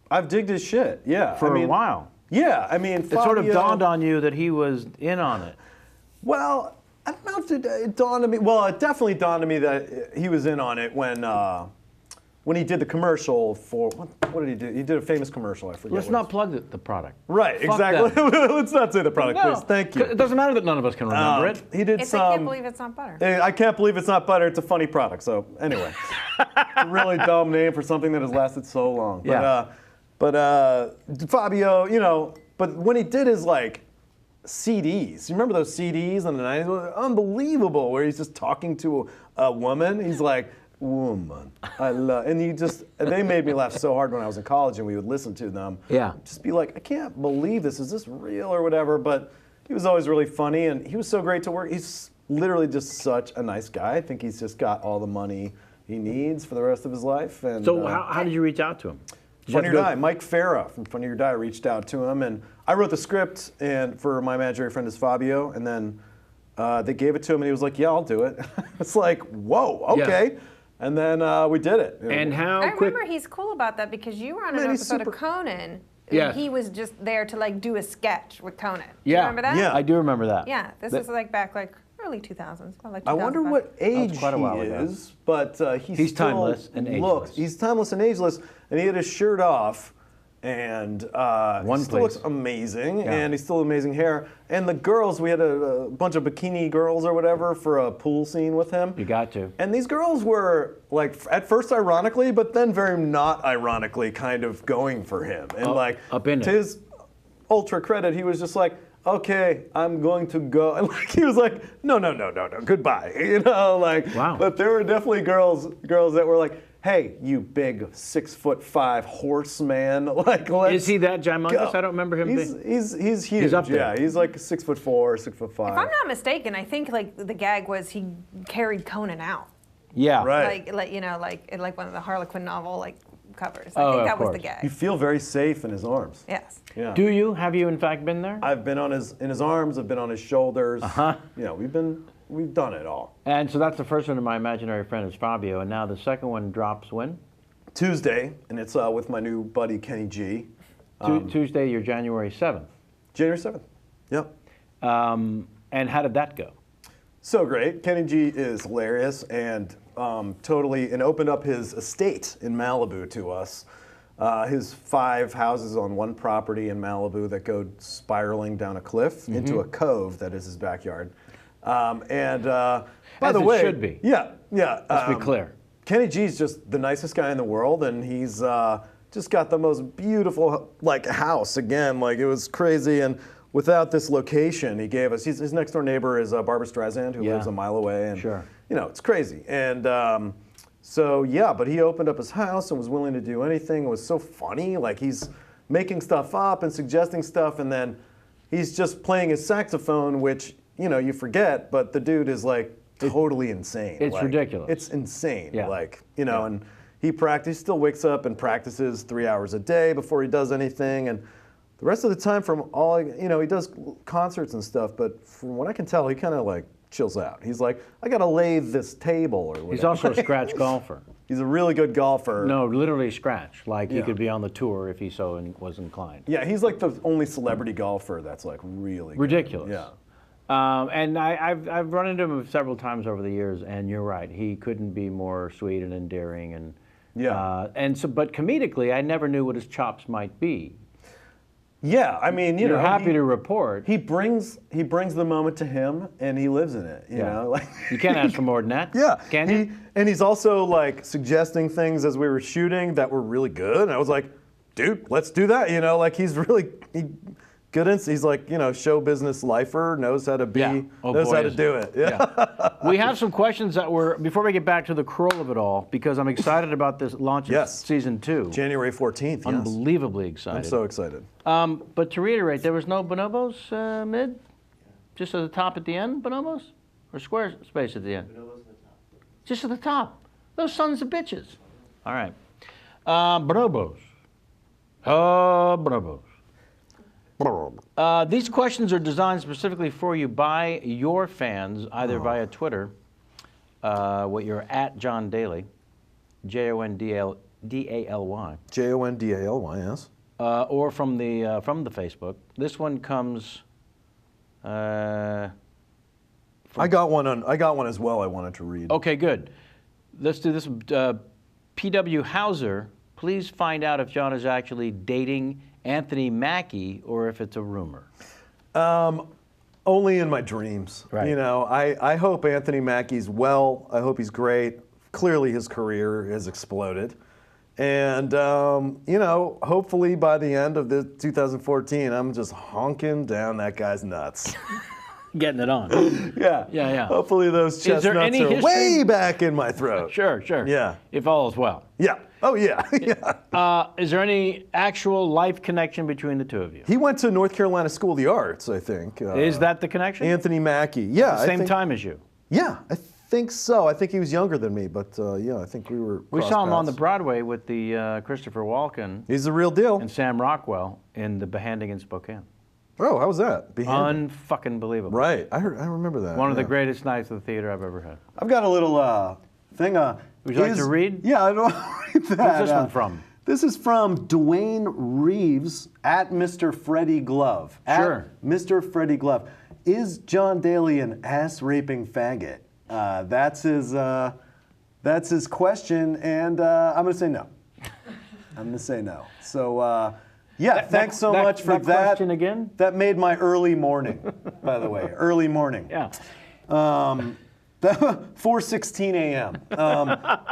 S3: I've digged his shit, yeah.
S1: For a while.
S3: Yeah, I mean, Fabio,
S1: it sort of dawned on you that he was in on it.
S3: Well, I don't know if it dawned on me. Well, it definitely dawned on me that he was in on it when he did the commercial for, what did he do? He did a famous commercial, I forget.
S1: Let's not plug the product.
S3: Right,
S1: Fuck
S3: exactly. Let's not say the product,
S1: No.
S3: please. Thank you.
S1: It doesn't matter that none of us can remember it.
S3: He did
S2: I can't believe it's not butter.
S3: I can't believe it's not butter. It's a funny product. So anyway, it's a really dumb name for something that has lasted so long.
S1: Yeah.
S3: But Fabio, but when he did his CDs, you remember those CDs in the 90s? They were unbelievable, where he's just talking to a woman. He's like, woman, I love, and they made me laugh so hard when I was in college and we would listen to them.
S1: Yeah.
S3: Just be like, I can't believe this. Is this real or whatever? But he was always really funny and he was so great to work. He's literally just such a nice guy. I think he's just got all the money he needs for the rest of his life. And
S1: So how did you reach out to him?
S3: Funny or Die, Mike Farah from Funny or Die reached out to him, and I wrote the script and for my imaginary friend is Fabio, and then they gave it to him and he was like, yeah, I'll do it. It's like, whoa, okay.
S1: Yeah.
S3: And then we did it.
S1: And how
S2: I
S1: quick?
S2: remember he's cool about that because you were on an
S3: Man, he's
S2: episode
S3: super-
S2: of Conan.
S1: Yes.
S2: He was just there to do a sketch with Conan. Do
S1: Yeah.
S2: you remember that?
S3: Yeah.
S1: I do remember that.
S2: Yeah, this was back early 2000s.
S3: I wonder what age
S1: quite a while
S3: he
S1: ago.
S3: is, but
S1: He's
S3: still
S1: timeless and
S3: looks.
S1: ageless.
S3: He's timeless and ageless, and he had his shirt off, and
S1: One
S3: he still looks
S1: place.
S3: amazing,
S1: Yeah.
S3: and he's still amazing hair. And the girls, we had a bunch of bikini girls or whatever for a pool scene with him.
S1: You got to.
S3: And these girls were at first ironically, but then very not ironically, kind of going for him. And
S1: up in
S3: to
S1: it.
S3: his ultra credit, he was just like, okay, I'm going to go. And he was like, no, goodbye.
S1: Wow.
S3: But there were definitely girls that were like, hey, you big 6'5" horseman.
S1: Is he that ginormous?
S3: go.
S1: I don't remember him
S3: He's huge.
S1: He's up there.
S3: Yeah, he's like 6'4", 6'5".
S2: If I'm not mistaken, I think the gag was he carried Conan out.
S1: Yeah.
S3: Right.
S2: Like in one of the Harlequin novel covers.
S1: Oh,
S2: I think
S1: of
S2: that was the
S1: course.
S2: gag.
S3: You feel very safe in his arms.
S2: Yes.
S3: Yeah.
S1: Do you? Have you in fact been there?
S3: I've been in his arms. I've been on his shoulders.
S1: Uh-huh.
S3: We've done it all.
S1: And so that's the first one of my imaginary friend is Fabio, and now the second one drops when?
S3: Tuesday, and it's with my new buddy Kenny G.
S1: Tuesday, you're January 7th.
S3: January 7th. Yep.
S1: And how did that go?
S3: So great. Kenny G is hilarious and totally opened up his estate in Malibu to us. His 5 houses on one property in Malibu that go spiraling down a cliff into a cove that is his backyard. By
S1: As
S3: the
S1: it
S3: way,
S1: should be.
S3: Yeah.
S1: Let's be clear.
S3: Kenny G's just the nicest guy in the world, and he's just got the most beautiful house. Again, it was crazy. And without this location he gave us, his next door neighbor is Barbara Streisand, who lives a mile away. And,
S1: Sure.
S3: it's crazy. And but he opened up his house and was willing to do anything. It was so funny. He's making stuff up and suggesting stuff, and then he's just playing his saxophone, which, you forget, but the dude is totally insane.
S1: It's ridiculous.
S3: It's insane.
S1: Yeah.
S3: And he still wakes up and practices 3 hours a day before he does anything. And the rest of the time he does concerts and stuff, but from what I can tell, he kind of chills out. He's like, I got to lay this table or whatever.
S1: He's also a scratch golfer.
S3: He's a really good golfer.
S1: No, literally scratch. Like he could be on the tour if he so was inclined.
S3: Yeah, he's like the only celebrity golfer that's like really
S1: ridiculous.
S3: Good. Yeah.
S1: And I've run into him several times over the years, and you're right. He couldn't be more sweet and endearing, and but comedically, I never knew what his chops might be.
S3: Yeah, I mean,
S1: you're happy to report
S3: he brings the moment to him, and he lives in it. You know, like
S1: you can't ask for more than that.
S3: Yeah,
S1: can you?
S3: And he's also like suggesting things as we were shooting that were really good, and I was like, dude, let's do that. You know, like he's really good. He's like, you know, show business lifer, knows how to be, knows how to do it. Yeah.
S1: We have some questions that were, before we get back to the Kroll of it all, because I'm excited about this launch of season 2.
S3: January 14th,
S1: Unbelievably excited.
S3: I'm so excited.
S1: But to reiterate, there was no bonobos mid? Just at the top at the end, bonobos? Or square space at the end? Bonobos at the top. Just at the top. Those sons of bitches. All right. Bonobos. Bonobos. These questions are designed specifically for you by your fans, either via Twitter, what you're at Jon Daly, JonDaly.
S3: JonDaly, yes.
S1: Or from the Facebook. This one comes.
S3: I got one as well. I wanted to read.
S1: Okay, good. Let's do this. P.W. Hauser, please find out if John is actually dating Anthony Mackie or if it's a rumor.
S3: Only in my dreams.
S1: Right.
S3: You know, I hope Anthony Mackie's well. I hope he's great. Clearly his career has exploded. And, you know, hopefully by the end of the 2014, I'm just honking down that guy's nuts.
S1: Getting it on.
S3: Yeah. Hopefully those chestnuts are way back in my throat.
S1: Sure.
S3: Yeah.
S1: If all is well.
S3: Yeah. Oh, yeah.
S1: Is there any actual life connection between the two of you?
S3: He went to North Carolina School of the Arts, I think.
S1: Is that the connection?
S3: Anthony Mackie. Yeah.
S1: Same time as you?
S3: Yeah, I think so. I think he was younger than me, but yeah, I think we were.
S1: We saw him on the Broadway with the Christopher Walken.
S3: He's the real deal.
S1: And Sam Rockwell in the Behanding in Spokane.
S3: Oh, how was that?
S1: Unfucking believable.
S3: Right, I remember that.
S1: One of the greatest nights of the theater I've ever had.
S3: I've got a little thing.
S1: Would you like to read?
S3: Yeah, I don't read that.
S1: Who's this one from?
S3: This is from Dwayne Reeves at Mr. Freddie Glove.
S1: Sure.
S3: At Mr. Freddie Glove. Is John Daly an ass-raping faggot? That's his question, and I'm going to say no. I'm going to say no. So, yeah, thanks so much for that.
S1: Question again?
S3: That made my early morning, by the way. Early morning.
S1: Yeah.
S3: 4:16 a.m.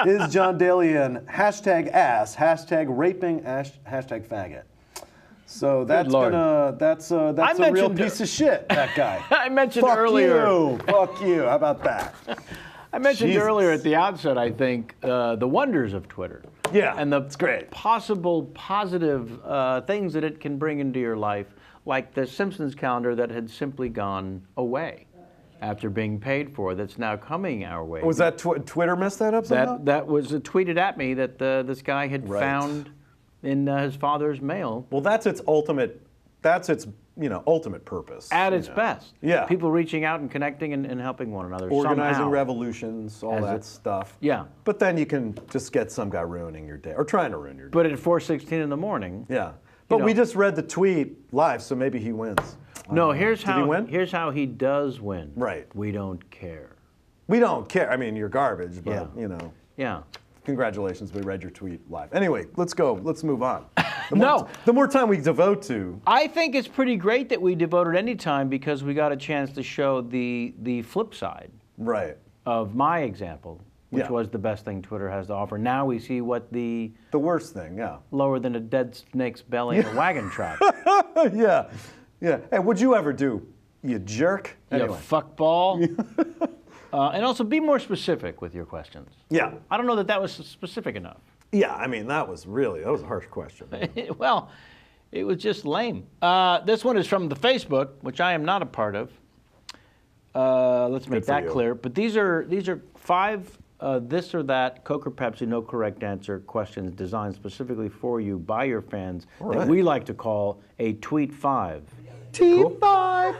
S3: Is John Daly an hashtag ass, hashtag raping, hashtag faggot? So that's a real piece of shit, that guy.
S1: I mentioned earlier.
S3: Fuck you. How about that?
S1: I mentioned earlier at the outset, I think, the wonders of Twitter.
S3: Yeah,
S1: and
S3: it's great.
S1: Possible positive things that it can bring into your life, like the Simpsons calendar that had simply gone away after being paid for, that's now coming our way.
S3: Was that Twitter messed that up somehow?
S1: That was tweeted at me that this guy had found in his father's mail.
S3: Well, that's its ultimate purpose.
S1: At its best.
S3: Yeah.
S1: People reaching out and connecting and helping one another.
S3: Organizing
S1: somehow.
S3: Revolutions, all that stuff.
S1: Yeah.
S3: But then you can just get some guy ruining your day, or trying to ruin your day.
S1: But at 4:16 in the morning.
S3: Yeah. But we just read the tweet live, so maybe he wins.
S1: No, here's how.
S3: Did he win?
S1: Here's how he does win.
S3: Right.
S1: We don't care.
S3: We don't care. I mean, you're garbage, but you know.
S1: Yeah.
S3: Congratulations, we read your tweet live. Anyway, let's go. Let's move on.
S1: The
S3: more time we devote to.
S1: I think it's pretty great that we devoted any time because we got a chance to show the flip side.
S3: Right.
S1: Of my example, which was the best thing Twitter has to offer. Now we see what the
S3: worst thing,
S1: lower than a dead snake's belly in a wagon track.
S3: Yeah. Hey, what'd you ever do, you jerk?
S1: Anyway. You fuckball. And also be more specific with your questions.
S3: Yeah.
S1: I don't know that was specific enough.
S3: Yeah, I mean, that was a harsh question.
S1: Well, it was just lame. This one is from the Facebook, which I am not a part of. Let's make that clear. But these are 5 this or that, Coke or Pepsi, no correct answer questions designed specifically for you by your fans that we like to call a Tweet 5.
S3: T5,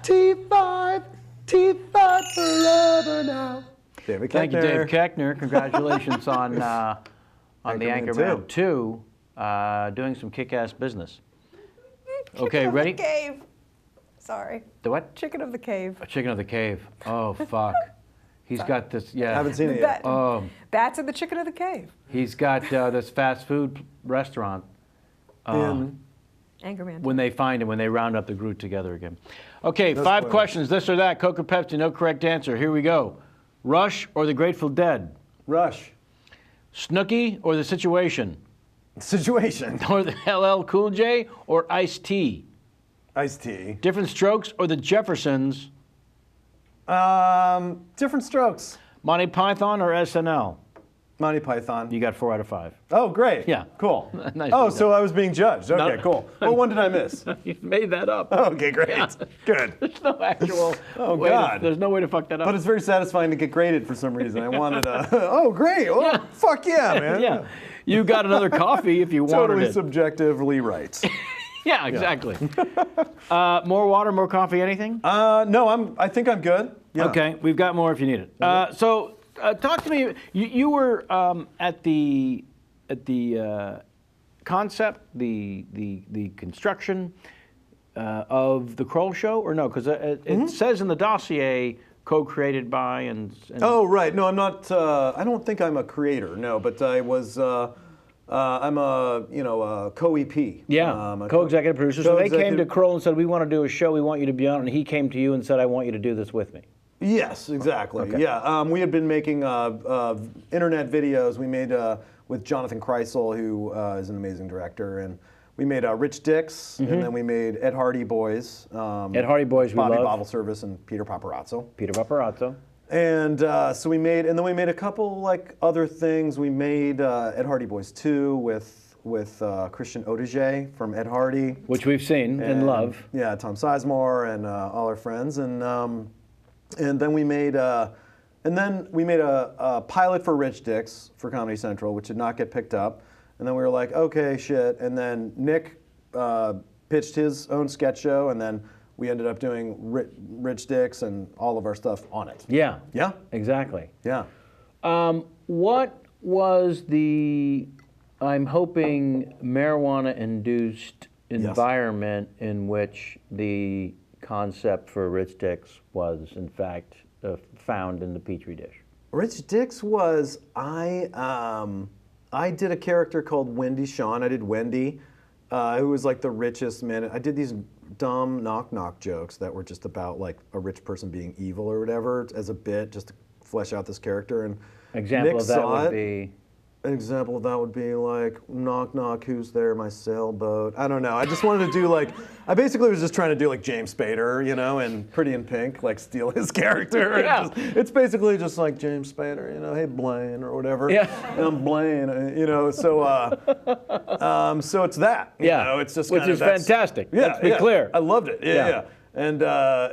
S3: T5, T5 forever now. David
S1: Thank you,
S3: Keckner.
S1: Dave Keckner. Congratulations on the
S3: Anchorman
S1: 2, doing some kick-ass business. Okay,
S2: Chicken
S1: ready?
S2: Of the cave. Sorry.
S1: The what?
S2: Chicken of the cave.
S1: A chicken of the cave. Oh, fuck. He's got this,
S3: I
S1: yeah.
S3: haven't seen it yet.
S2: Bats in the chicken of the cave.
S1: He's got this fast food restaurant.
S2: Anchorman.
S1: When they find him, when they round up the group together again. Okay,
S3: No
S1: 5
S3: spoilers.
S1: questions, this or that, Coke or Pepsi, no correct answer. Here we go. Rush or the Grateful Dead?
S3: Rush.
S1: Snooki or the Situation?
S3: Situation.
S1: Or the LL Cool J or Ice-T?
S3: Ice-T.
S1: Different Strokes or the Jeffersons?
S3: Different Strokes.
S1: Monty Python or SNL?
S3: Monty Python.
S1: You got 4 out of 5.
S3: Oh, great.
S1: Yeah.
S3: Cool.
S1: Nice
S3: Oh,
S1: job.
S3: so I was being judged. Okay,
S1: No.
S3: cool. What one did I miss?
S1: You made that up.
S3: Okay, great.
S1: Yeah.
S3: Good.
S1: There's no actual
S3: Oh,
S1: way
S3: God.
S1: there's no way to fuck that up.
S3: But it's very satisfying to get graded for some reason. I wanted a, oh, great. Oh,
S1: Yeah.
S3: fuck yeah, man.
S1: Yeah. You got another coffee if you wanted
S3: Totally
S1: it.
S3: subjectively right.
S1: Yeah, exactly. More water, more coffee, anything?
S3: No, I think I'm good. Yeah.
S1: Okay, we've got more if you need it. So talk to me. You were at the concept, the construction of the Kroll Show, or no? Because it says in the dossier co-created by and
S3: Oh, right. No, I'm not. I don't think I'm a creator. No, but I was. I'm a co-EP.
S1: yeah,
S3: A
S1: co-executive producer. So they came to
S3: co-executive-
S1: Kroll and said, "We want to do a show. We want you to be on," and he came to you and said, "I want you to do this with me."
S3: Yes, exactly.
S1: Okay.
S3: Yeah, we had been making internet videos. We made with Jonathan Kreisel, who is an amazing director, and we made Rich Dicks, and then we made Ed Hardy Boys.
S1: Ed Hardy Boys, we
S3: Bobby
S1: love.
S3: Bottle Service and Peter Paparazzo.
S1: Peter Paparazzo.
S3: And so we made, and then we made a couple like other things. We made Ed Hardy Boys 2 with Christian Audigier from Ed Hardy.
S1: Which we've seen and love.
S3: Yeah, Tom Sizemore and all our friends, and then we made a pilot for Rich Dicks for Comedy Central, which did not get picked up. And then we were like, okay, shit. And then Nick pitched his own sketch show, and then we ended up doing Rich Dicks and all of our stuff on it.
S1: Yeah.
S3: Yeah,
S1: Exactly.
S3: yeah.
S1: What was the, I'm hoping, marijuana-induced environment in which the concept for Rich Dicks was, in fact, found in the Petri dish?
S3: Rich Dicks was, I did a character called Wendy Shawn. I did Wendy, who was like the richest man. I did these dumb knock-knock jokes that were just about like a rich person being evil or whatever as a bit, just to flesh out this character. And
S1: Example
S3: Nick
S1: of that
S3: saw
S1: would
S3: it.
S1: be,
S3: An example of that would be like, knock, knock, who's there, my sailboat? I don't know. I just wanted to do like, I basically was just trying to do like James Spader, you know, and Pretty in Pink, like steal his character. And
S1: Yeah.
S3: it's basically just like James Spader, you know, hey Blaine or whatever.
S1: Yeah.
S3: And I'm Blaine, you know, so it's that. You
S1: Yeah.
S3: know, it's just
S1: Which
S3: kind of
S1: is
S3: that's-
S1: fantastic.
S3: Yeah,
S1: Let's be
S3: yeah.
S1: clear.
S3: I loved it.
S1: Yeah.
S3: Yeah.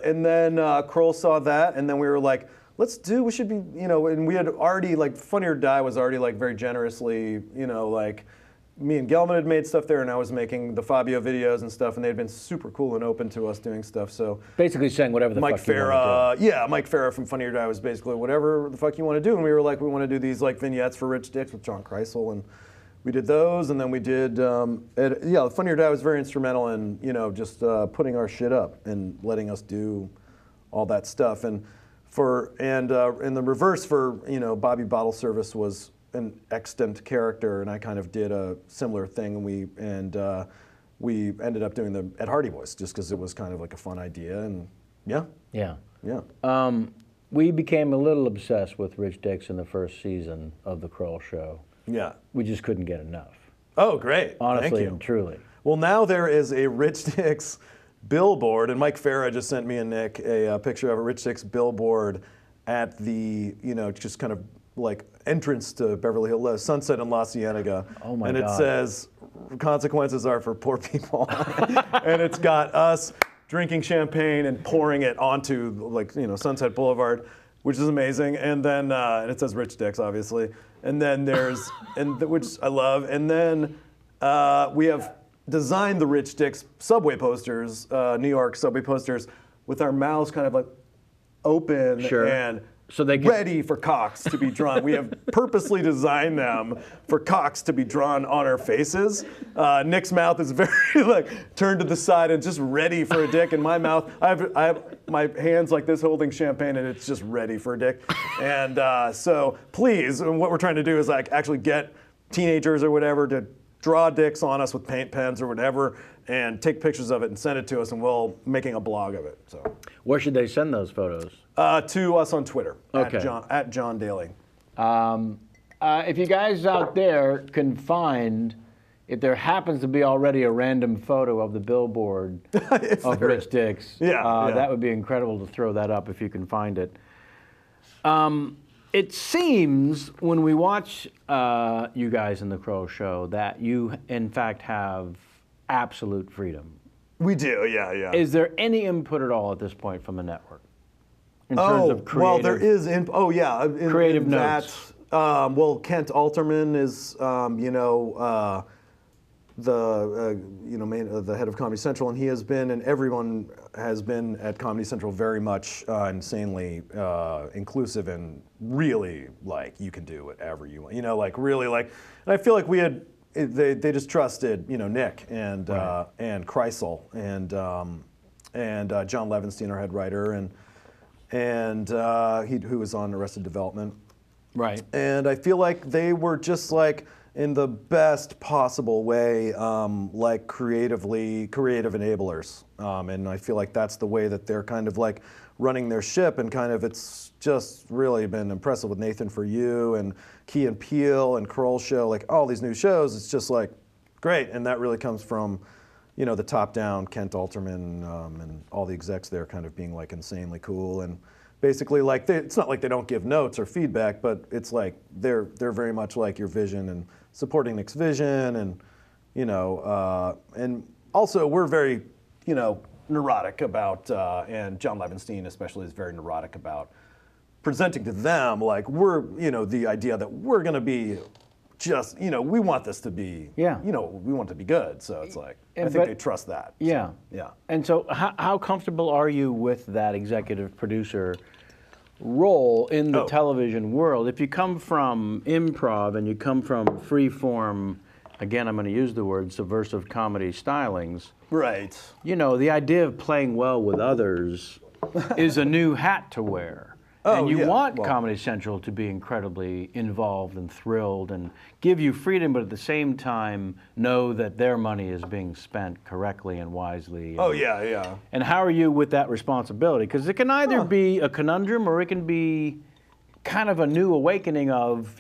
S3: And then Kroll saw that, and then we were like, we should be, you know, and we had already, like, Funny or Die was already, like, very generously, you know, like, me and Gelman had made stuff there, and I was making the Fabio videos and stuff, and they'd been super cool and open to us doing stuff, so.
S1: basically saying whatever the
S3: Mike
S1: fuck you want
S3: Farah, yeah, Mike Farah from Funny or Die was basically whatever the fuck you want to do, and we were like, we want to do these, like, vignettes for Rich Dicks with John Kreisel, and we did those, and then we did, Funny or Die was very instrumental in, you know, just putting our shit up and letting us do all that stuff, and in the reverse for, you know, Bobby Bottle Service was an extant character, and I kind of did a similar thing, and we ended up doing the Ed Hardy voice just because it was kind of like a fun idea, and yeah,
S1: to do.
S3: yeah.
S1: We became a little obsessed with Rich Dicks in the first season of the Kroll Show.
S3: Yeah.
S1: We just couldn't get enough.
S3: Oh, great.
S1: Honestly
S3: Thank you.
S1: and truly.
S3: Well, now there is a Rich Dicks billboard, and Mike Farah just sent me and Nick a picture of a Rich Dicks billboard at the, you know, just kind of like entrance to Beverly Hills, Sunset and La Cienega.
S1: Oh my
S3: and
S1: God.
S3: it says, consequences are for poor people. And it's got us drinking champagne and pouring it onto, like, you know, Sunset Boulevard, which is amazing. And then, and it says Rich Dicks, obviously. And then there's, which I love. And then we have designed the Rich Dicks subway posters, New York subway posters, with our mouths kind of like open
S1: Sure.
S3: and
S1: So they
S3: ready for cocks to be drawn. We have purposely designed them for cocks to be drawn on our faces. Nick's mouth is very like turned to the side and just ready for a dick. And my mouth, I have my hands like this holding champagne, and it's just ready for a dick. And so please, and what we're trying to do is like actually get teenagers or whatever to draw dicks on us with paint pens or whatever, and take pictures of it and send it to us, and we'll making a blog of it. So,
S1: where should they send those photos?
S3: To us on Twitter,
S1: Okay.
S3: at John Daly.
S1: If you guys out there can find, if there happens to be already a random photo of the billboard of Rich Dicks, that would be incredible to throw that up if you can find it. It seems when we watch you guys in the Croll Show that you, in fact, have absolute freedom.
S3: We do, yeah.
S1: Is there any input at all at this point from the network in terms of creative?
S3: Well, there is.
S1: Creative notes.
S3: Well, Kent Alterman is, the head of Comedy Central, and he has been, and everyone has been at Comedy Central very much insanely inclusive and really like you can do whatever you want. Like really like, and I feel like we had. They just trusted, Nick and and Kreisel and John Levinstein, our head writer, and who was on Arrested Development.
S1: Right.
S3: And I feel like they were just like in the best possible way, like creative enablers. And I feel like that's the way that they're kind of like running their ship, and kind of it's just really been impressive with Nathan For You and Key and Peele and Kroll Show, like all these new shows. It's just like great, and that really comes from, the top down, Kent Alterman and all the execs there kind of being like insanely cool, and basically like it's not like they don't give notes or feedback, but it's like they're very much like your vision and supporting Nick's vision, and and also we're very neurotic about, and John Levinstein especially is very neurotic about presenting to them like we're, the idea that we're going to be just, we want this to be, we want it to be good. So it's like, I think they trust that.
S1: Yeah.
S3: So, yeah.
S1: And so how comfortable are you with that executive producer role in the television world? If you come from improv and you come from free form, again, I'm going to use the word subversive comedy stylings.
S3: Right.
S1: The idea of playing well with others is a new hat to wear. And you want Comedy Central to be incredibly involved and thrilled and give you freedom, but at the same time know that their money is being spent correctly and wisely.
S3: Yeah.
S1: And how are you with that responsibility? Because it can either be a conundrum, or it can be kind of a new awakening of,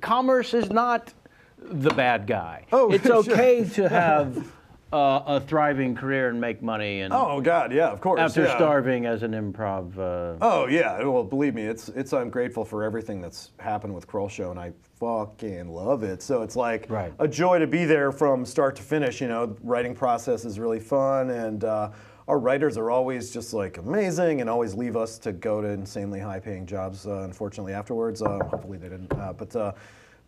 S1: commerce is not the bad guy. It's okay to have a thriving career and make money. And
S3: oh God, yeah, of course.
S1: After starving as an improv.
S3: Oh yeah, well believe me, I'm grateful for everything that's happened with Kroll Show, and I fucking love it. So it's like a joy to be there from start to finish. Writing process is really fun, and our writers are always just like amazing, and always leave us to go to insanely high-paying jobs. Unfortunately, afterwards, hopefully they didn't.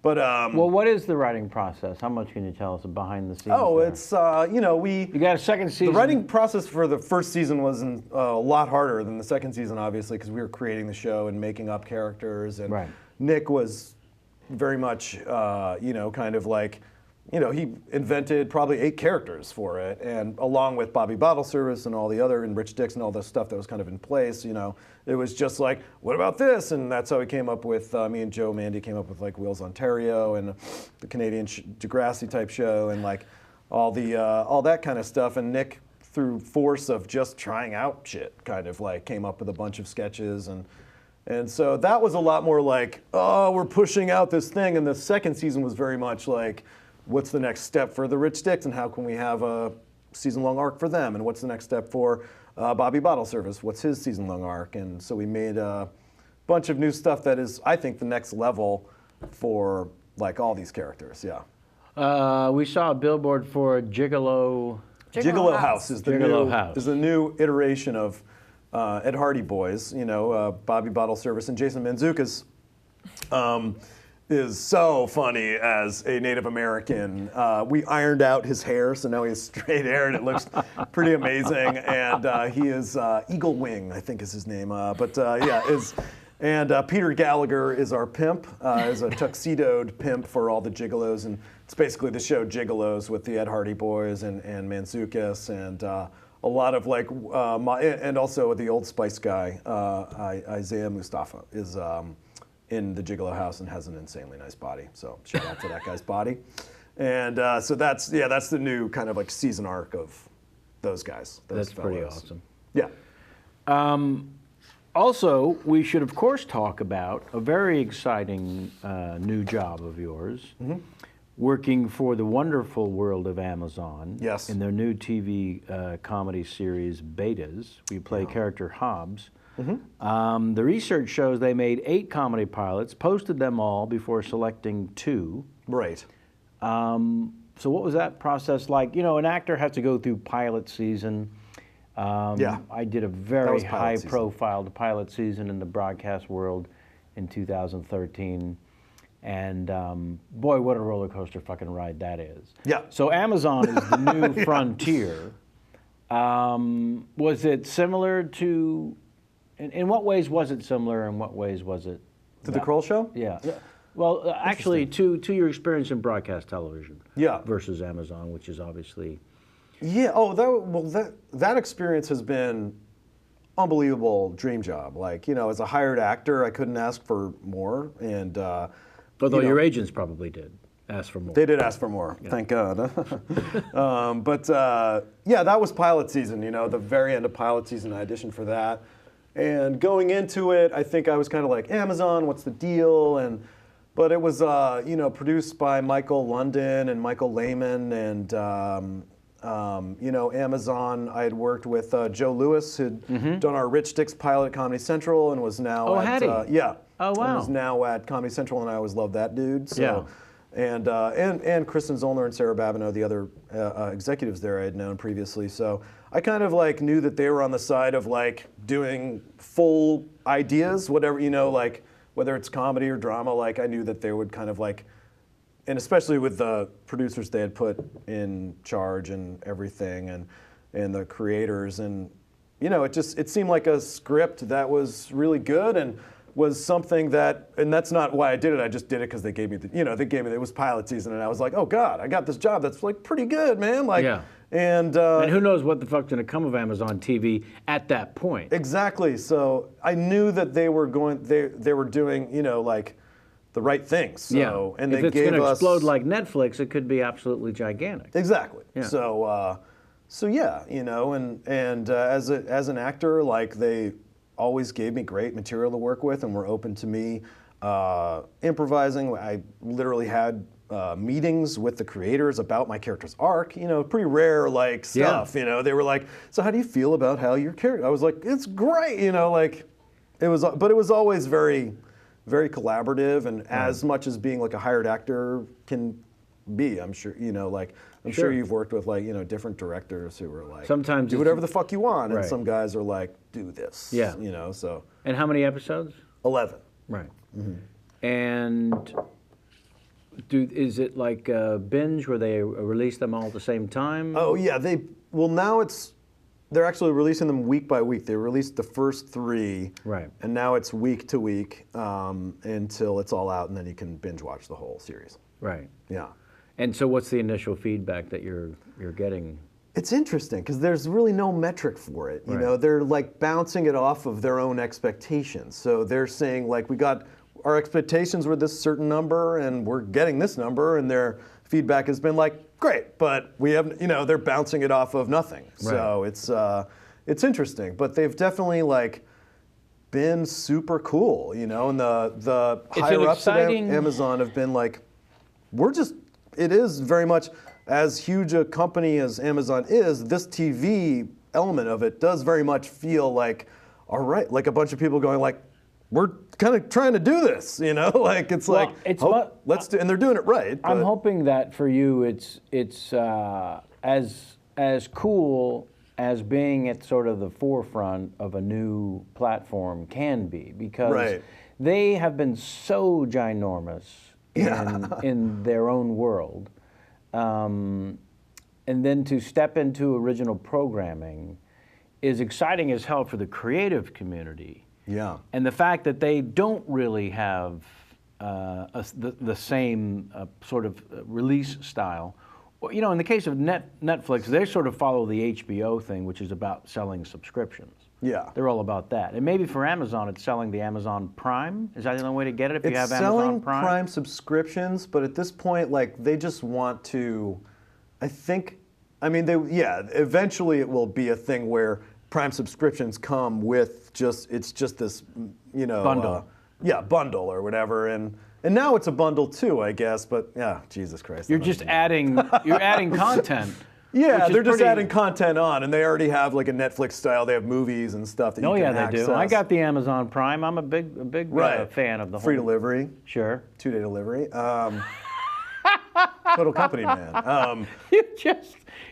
S3: Well,
S1: what is the writing process? How much can you tell us behind the scenes?
S3: Oh,
S1: there?
S3: it's
S1: You got a second season.
S3: The writing process for the first season was a lot harder than the second season, obviously, because we were creating the show and making up characters, and Nick was very much, kind of like, he invented probably 8 characters for it, and along with Bobby Bottle Service and all the other, and Rich Dicks and all the stuff that was kind of in place, it was just like, what about this? And that's how we came up with, me and Joe Mandy came up with like Wheels Ontario and the Canadian Degrassi type show, and like all that kind of stuff. And Nick, through force of just trying out shit, kind of like came up with a bunch of sketches, and so that was a lot more like, oh, we're pushing out this thing. And the second season was very much like, what's the next step for the Rich Dicks, and how can we have a season-long arc for them? And what's the next step for Bobby Bottle Service? What's his season-long arc? And so we made a bunch of new stuff that is, I think, the next level for like all these characters. Yeah.
S1: We saw a billboard for Gigolo.
S3: Gigolo House is the
S1: Gigolo House.
S3: Is the new iteration of Ed Hardy Boys. Bobby Bottle Service and Jason Mantzoukas. is so funny as a Native American. We ironed out his hair, so now he has straight hair, and it looks pretty amazing. And he is Eagle Wing, I think is his name. And Peter Gallagher is our pimp, is a tuxedoed pimp for all the gigolos, and it's basically the show Gigolos with the Ed Hardy Boys and Mantzoukas and a lot of like, and also the Old Spice guy, Isaiah Mustafa is in the Gigolo house and has an insanely nice body. So shout out to that guy's body. And so that's the new kind of like season arc of those guys.
S1: That's pretty awesome.
S3: Yeah.
S1: Also, we should, of course, talk about a very exciting new job of yours, working for the wonderful world of Amazon.
S3: Yes.
S1: In their new TV comedy series, Betas. We play character Hobbs. The research shows they made 8 comedy pilots, posted them all before selecting 2.
S3: Right.
S1: So what was that process like? You know, an actor has to go through pilot season. I did a very high-profile pilot season in the broadcast world in 2013, and boy, what a roller coaster fucking ride that is.
S3: Yeah.
S1: So Amazon is the new frontier. Was it similar to? In what ways was it similar? In what ways was it?
S3: To the Kroll Show?
S1: Yeah. Well, actually, to your experience in broadcast television.
S3: Yeah.
S1: Versus Amazon, which is obviously.
S3: Yeah. Oh, that experience has been unbelievable dream job. Like, you know, as a hired actor, I couldn't ask for more. And
S1: although your agents probably did ask for more.
S3: They did ask for more. Yeah. Thank God. Yeah, that was pilot season. You know, the very end of pilot season, I auditioned for that. And going into it, I think I was kind of like, Amazon, what's the deal? But it was, you know, produced by Michael London and Michael Lehman, and you know, Amazon. I had worked with Joe Lewis, who'd done our Rich Dicks pilot at Comedy Central, and was now
S1: had he?
S3: Yeah.
S1: Oh wow.
S3: And was now at Comedy Central, and I always loved that dude. So, yeah. And Kristen Zollner and Sarah Babineau, the other executives there I had known previously. So I kind of like knew that they were on the side of like doing full ideas, whatever, you know, like whether it's comedy or drama, like I knew that they would kind of like, and especially with the producers they had put in charge and everything, and the creators, and you know, it seemed like a script that was really good and was something that, and that's not why I did it. I just did it because they gave me it was pilot season, and I was like, oh God, I got this job that's like pretty good, man. Like,
S1: yeah.
S3: And
S1: who knows what the fuck's gonna come of Amazon TV at that point?
S3: Exactly. So I knew that they were doing, you know, like the right things. So,
S1: yeah.
S3: And
S1: if
S3: they
S1: it's
S3: gave
S1: gonna
S3: us,
S1: explode like Netflix, it could be absolutely gigantic.
S3: Exactly.
S1: Yeah.
S3: So yeah, you know, and as an actor, like they always gave me great material to work with, and were open to me improvising. I literally had meetings with the creators about my character's arc, you know, pretty rare like stuff, you know. They were like, so how do you feel about how your character, I was like, it's great, you know, like it was, but it was always very, very collaborative, and as much as being like a hired actor can be, I'm sure, you know, like, I'm sure you've worked with like, you know, different directors who were like,
S1: sometimes
S3: do whatever the fuck you want, and
S1: right.
S3: some guys are like, do this, you know, so.
S1: And how many episodes?
S3: 11.
S1: Right. And is it like a binge where they release them all at the same time?
S3: Oh yeah, now they're actually releasing them week by week. They released the first 3,
S1: right?
S3: And now it's week to week until it's all out, and then you can binge watch the whole series.
S1: Right.
S3: Yeah.
S1: And so, what's the initial feedback that you're getting?
S3: It's interesting because there's really no metric for it. You
S1: right.
S3: know, they're like bouncing it off of their own expectations. So they're saying like, our expectations were this certain number, and we're getting this number, and their feedback has been like, great, but we have, you know, they're bouncing it off of nothing. Right. So it's interesting, but they've definitely like been super cool, you know, and the higher ups at Amazon have been like, it is very much, as huge a company as Amazon is, this TV element of it does very much feel like, all right, like a bunch of people going like, we're kind of trying to do this, you know, like it's like, let's do, and they're doing it right.
S1: I'm hoping that for you, it's as cool as being at sort of the forefront of a new platform can be, because
S3: right.
S1: they have been so ginormous in their own world. And then to step into original programming is exciting as hell for the creative community.
S3: Yeah.
S1: And the fact that they don't really have the same sort of release style. Well, you know, in the case of Netflix, they sort of follow the HBO thing, which is about selling subscriptions.
S3: Yeah.
S1: They're all about that. And maybe for Amazon, it's selling the Amazon Prime. Is that the only way to get it if you have Amazon Prime?
S3: It's selling Prime subscriptions, but at this point, like, they just want to, I think, I mean, eventually it will be a thing where Prime subscriptions come with it's just this, you know.
S1: Bundle.
S3: Bundle or whatever. And now it's a bundle too, I guess, but yeah, Jesus Christ.
S1: You're just adding content.
S3: Yeah, they're just adding content on, and they already have like a Netflix style. They have movies and stuff that you can access.
S1: They do. I got the Amazon Prime. I'm a big fan of the
S3: free delivery.
S1: Sure.
S3: 2-day delivery. Total company man.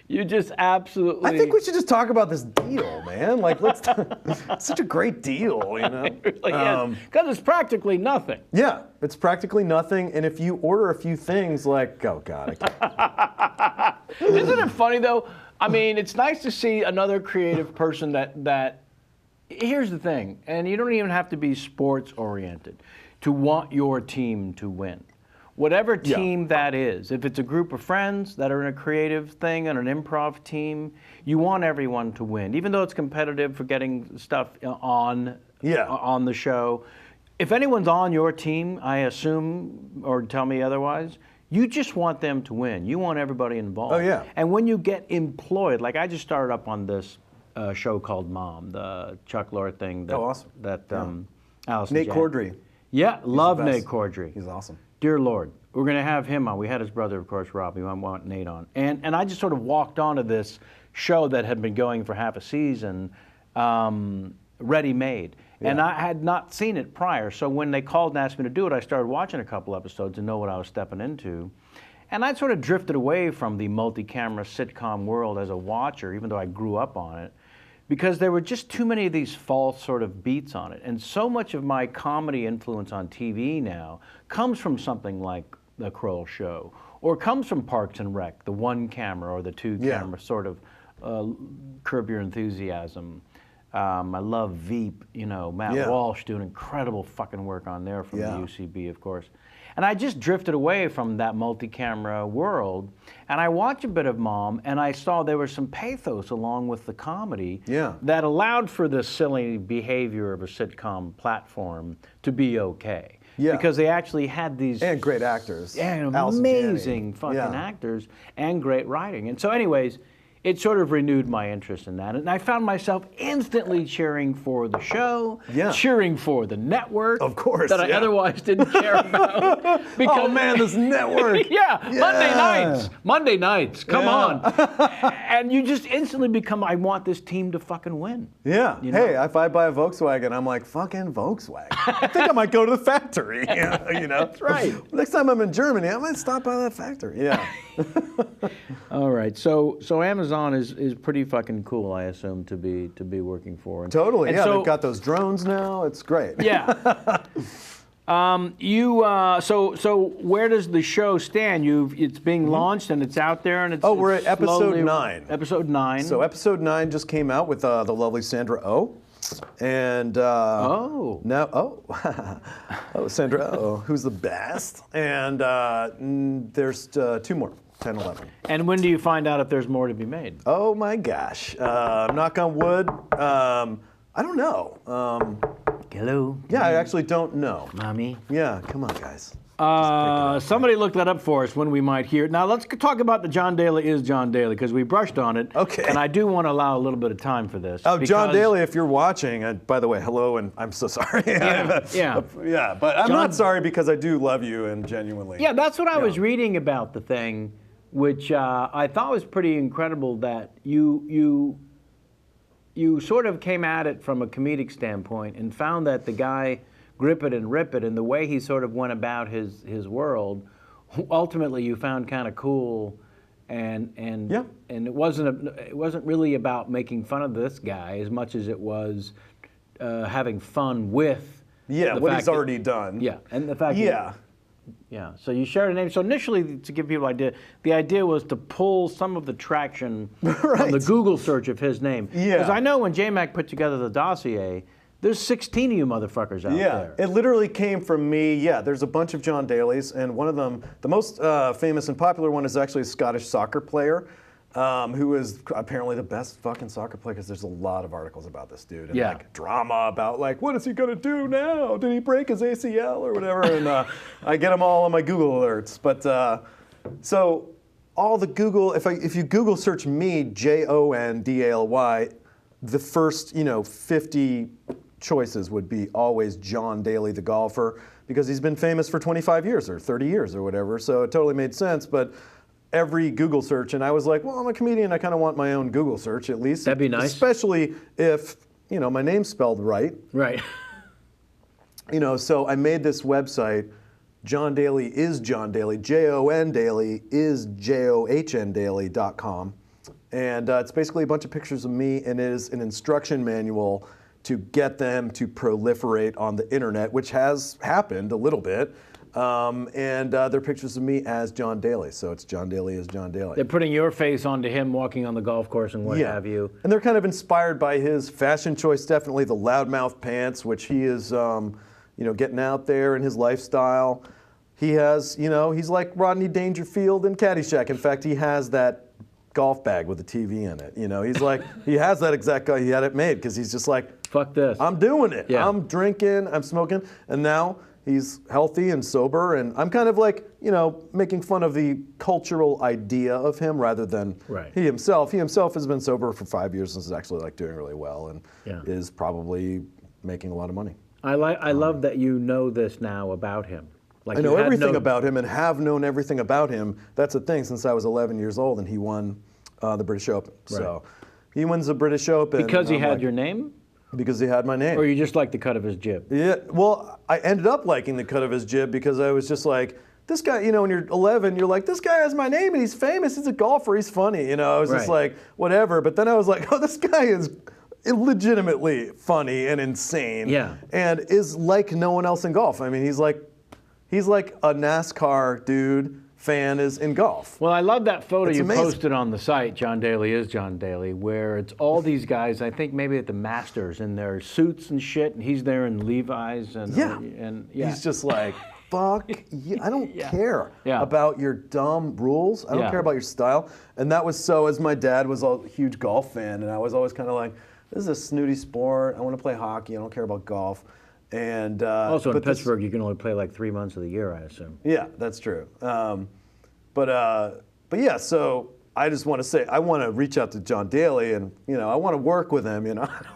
S1: You just absolutely.
S3: I think we should just talk about this deal, man. Like, it's such a great deal, you know.
S1: It really is. Because it's practically nothing.
S3: Yeah, it's practically nothing, and if you order a few things, like, oh God, I can't.
S1: Isn't it funny though? I mean, it's nice to see another creative person that. Here's the thing, and you don't even have to be sports oriented to want your team to win. Whatever team that is, if it's a group of friends that are in a creative thing and an improv team, you want everyone to win, even though it's competitive for getting stuff on the show. If anyone's on your team, I assume, or tell me otherwise, you just want them to win. You want everybody involved.
S3: Oh, yeah.
S1: And when you get employed, like I just started up on this show called Mom, the Chuck Lorre thing.
S3: Awesome.
S1: Allison
S3: Nate
S1: Jack.
S3: Cordry.
S1: Yeah, love Nate Cordry.
S3: He's awesome.
S1: Dear Lord, we're going to have him on. We had his brother, of course, Rob. We want Nate on. And I just sort of walked onto this show that had been going for half a season, ready-made. Yeah. And I had not seen it prior. So when they called and asked me to do it, I started watching a couple episodes to know what I was stepping into. And I sort of drifted away from the multi-camera sitcom world as a watcher, even though I grew up on it, because there were just too many of these false sort of beats on it. And so much of my comedy influence on TV now comes from something like the Kroll Show, or comes from Parks and Rec, the one camera or the two camera sort of Curb Your Enthusiasm. I love Veep, you know, Matt Walsh doing incredible fucking work on there from the UCB, of course. And I just drifted away from that multi-camera world, and I watched a bit of Mom, and I saw there was some pathos along with the comedy that allowed for the silly behavior of a sitcom platform to be okay. Yeah. Because they actually had these...
S3: And great actors.
S1: And amazing fucking actors, and great writing. And so anyways, it sort of renewed my interest in that. And I found myself instantly cheering for the show, cheering for the network.
S3: Of course,
S1: that I otherwise didn't care about. Because,
S3: oh man, this network.
S1: Monday nights, come on. And you just instantly become, I want this team to fucking win.
S3: Yeah,
S1: you know?
S3: Hey, if I buy a Volkswagen, I'm like, fucking Volkswagen. I think I might go to the factory, you know?
S1: That's right.
S3: Next time I'm in Germany, I might stop by that factory,
S1: All right, so Amazon is pretty fucking cool, I assume, to be working for.
S3: Totally, and so, they've got those drones now. It's great.
S1: Yeah. So where does the show stand? It's being launched and it's out there and it's.
S3: Oh, we're at episode 9.
S1: Episode 9.
S3: So episode 9 just came out with the lovely Sandra Oh. And Sandra Oh, who's the best? And there's 2 more. 10, 11.
S1: And when do you find out if there's more to be made?
S3: Oh my gosh. Knock on wood. I don't know.
S1: Hello?
S3: Yeah, I actually don't know.
S1: Mommy?
S3: Yeah, come on, guys.
S1: Somebody look that up for us when we might hear it. Now let's talk about the John Daly is John Daly, because we brushed on it.
S3: Okay.
S1: And I do want to allow a little bit of time for this.
S3: Oh, John Daly, if you're watching, by the way, hello, and I'm so sorry.
S1: Yeah,
S3: but I'm not sorry because I do love you and genuinely.
S1: Yeah, that's what I was reading about the thing, which I thought was pretty incredible that you sort of came at it from a comedic standpoint and found that the guy grip it and rip it and the way he sort of went about his world, ultimately you found kind of cool, and it wasn't really about making fun of this guy as much as it was having fun with
S3: what he's already done.
S1: Yeah, and the fact Yeah, so you shared a name. So initially, to give people an idea, the idea was to pull some of the traction from the Google search of his name.
S3: Yeah.
S1: Because I know when J-Mac put together the dossier, there's 16 of you motherfuckers out there.
S3: It literally came from me. Yeah, there's a bunch of John Dalys, and one of them, the most famous and popular one, is actually a Scottish soccer player. Who is apparently the best fucking soccer player, because there's a lot of articles about this dude and like drama about like, what is he gonna do now? Did he break his ACL or whatever? And I get them all on my Google alerts. But so all the Google, if you Google search me, Jondaly, the first 50 choices would be always John Daly, the golfer, because he's been famous for 25 years or 30 years or whatever. So it totally made sense. But every Google search, and I was like, well, I'm a comedian, I kind of want my own Google search at least.
S1: That'd be nice.
S3: Especially if, my name's spelled right.
S1: Right.
S3: So I made this website, John Daly is John Daly, Jon Daly is JOHN and it's basically a bunch of pictures of me, and it is an instruction manual to get them to proliferate on the internet, which has happened a little bit. And they're pictures of me as John Daly, so it's John Daly as John Daly.
S1: They're putting your face onto him walking on the golf course and what have you.
S3: And they're kind of inspired by his fashion choice, definitely the loudmouth pants, which he is, getting out there in his lifestyle. He has, he's like Rodney Dangerfield in Caddyshack. In fact, he has that golf bag with a TV in it. He's like, he has that exact guy. He had it made because he's just like,
S1: fuck this.
S3: I'm doing it.
S1: Yeah.
S3: I'm drinking, I'm smoking, and now he's healthy and sober, and I'm kind of like, making fun of the cultural idea of him rather than he himself. He himself has been sober for 5 years and is actually like doing really well and is probably making a lot of money. I
S1: love that you know this now about him. Like
S3: I know everything about him and have known everything about him. That's a thing since I was 11 years old, and he won the British Open. Right. So he wins the British Open.
S1: Because he had your name?
S3: Because he had my name.
S1: Or you just like the cut of his jib?
S3: Yeah, well, I ended up liking the cut of his jib because I was just like, this guy, when you're 11, you're like, this guy has my name and he's famous, he's a golfer, he's funny, I was just like, whatever. But then I was like, oh, this guy is legitimately funny and insane.
S1: Yeah.
S3: And is like no one else in golf. I mean, he's like a NASCAR dude fan is in golf.
S1: Well, I love that photo you posted on the site, John Daly is John Daly, where it's all these guys, I think maybe at the Masters, in their suits and shit, and he's there in Levi's. And he's just like, fuck you. I don't care about your dumb rules. I don't care about your style. And that was so, as my dad was a huge golf fan, and I was always kind of like, this is a snooty sport. I want to play hockey. I don't care about golf. And also in Pittsburgh, you can only play like 3 months of the year, I assume.
S3: Yeah, that's true. But yeah, so I just want to say, I want to reach out to John Daly, and I want to work with him.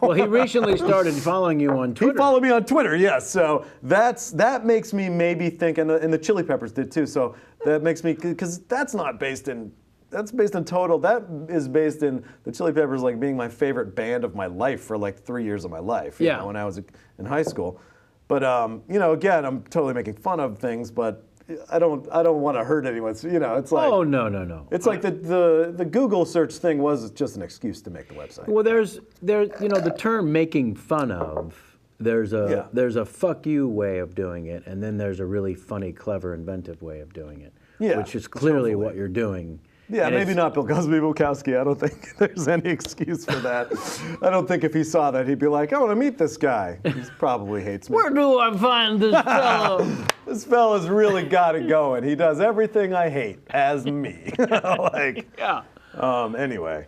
S1: Well, he recently started following you on Twitter.
S3: He followed me on Twitter, yes. So that makes me maybe think, and the Chili Peppers did too. So that makes me, because that's not based in. That's based in total. That is based in the Chili Peppers like being my favorite band of my life for like 3 years of my life. You know, when I was in high school. But again, I'm totally making fun of things, but I don't want to hurt anyone. So, it's like
S1: no.
S3: It's like the Google search thing was just an excuse to make the website.
S1: Well, there's the term making fun of. There's a fuck you way of doing it, and then there's a really funny, clever, inventive way of doing it, which is clearly what you're doing.
S3: Yeah, and maybe not Bill Cosby, Bukowski. I don't think there's any excuse for that. I don't think if he saw that, he'd be like, I want to meet this guy. He probably hates me.
S1: Where do I find this fellow?
S3: This fella's really got it going. He does everything I hate as me. Anyway.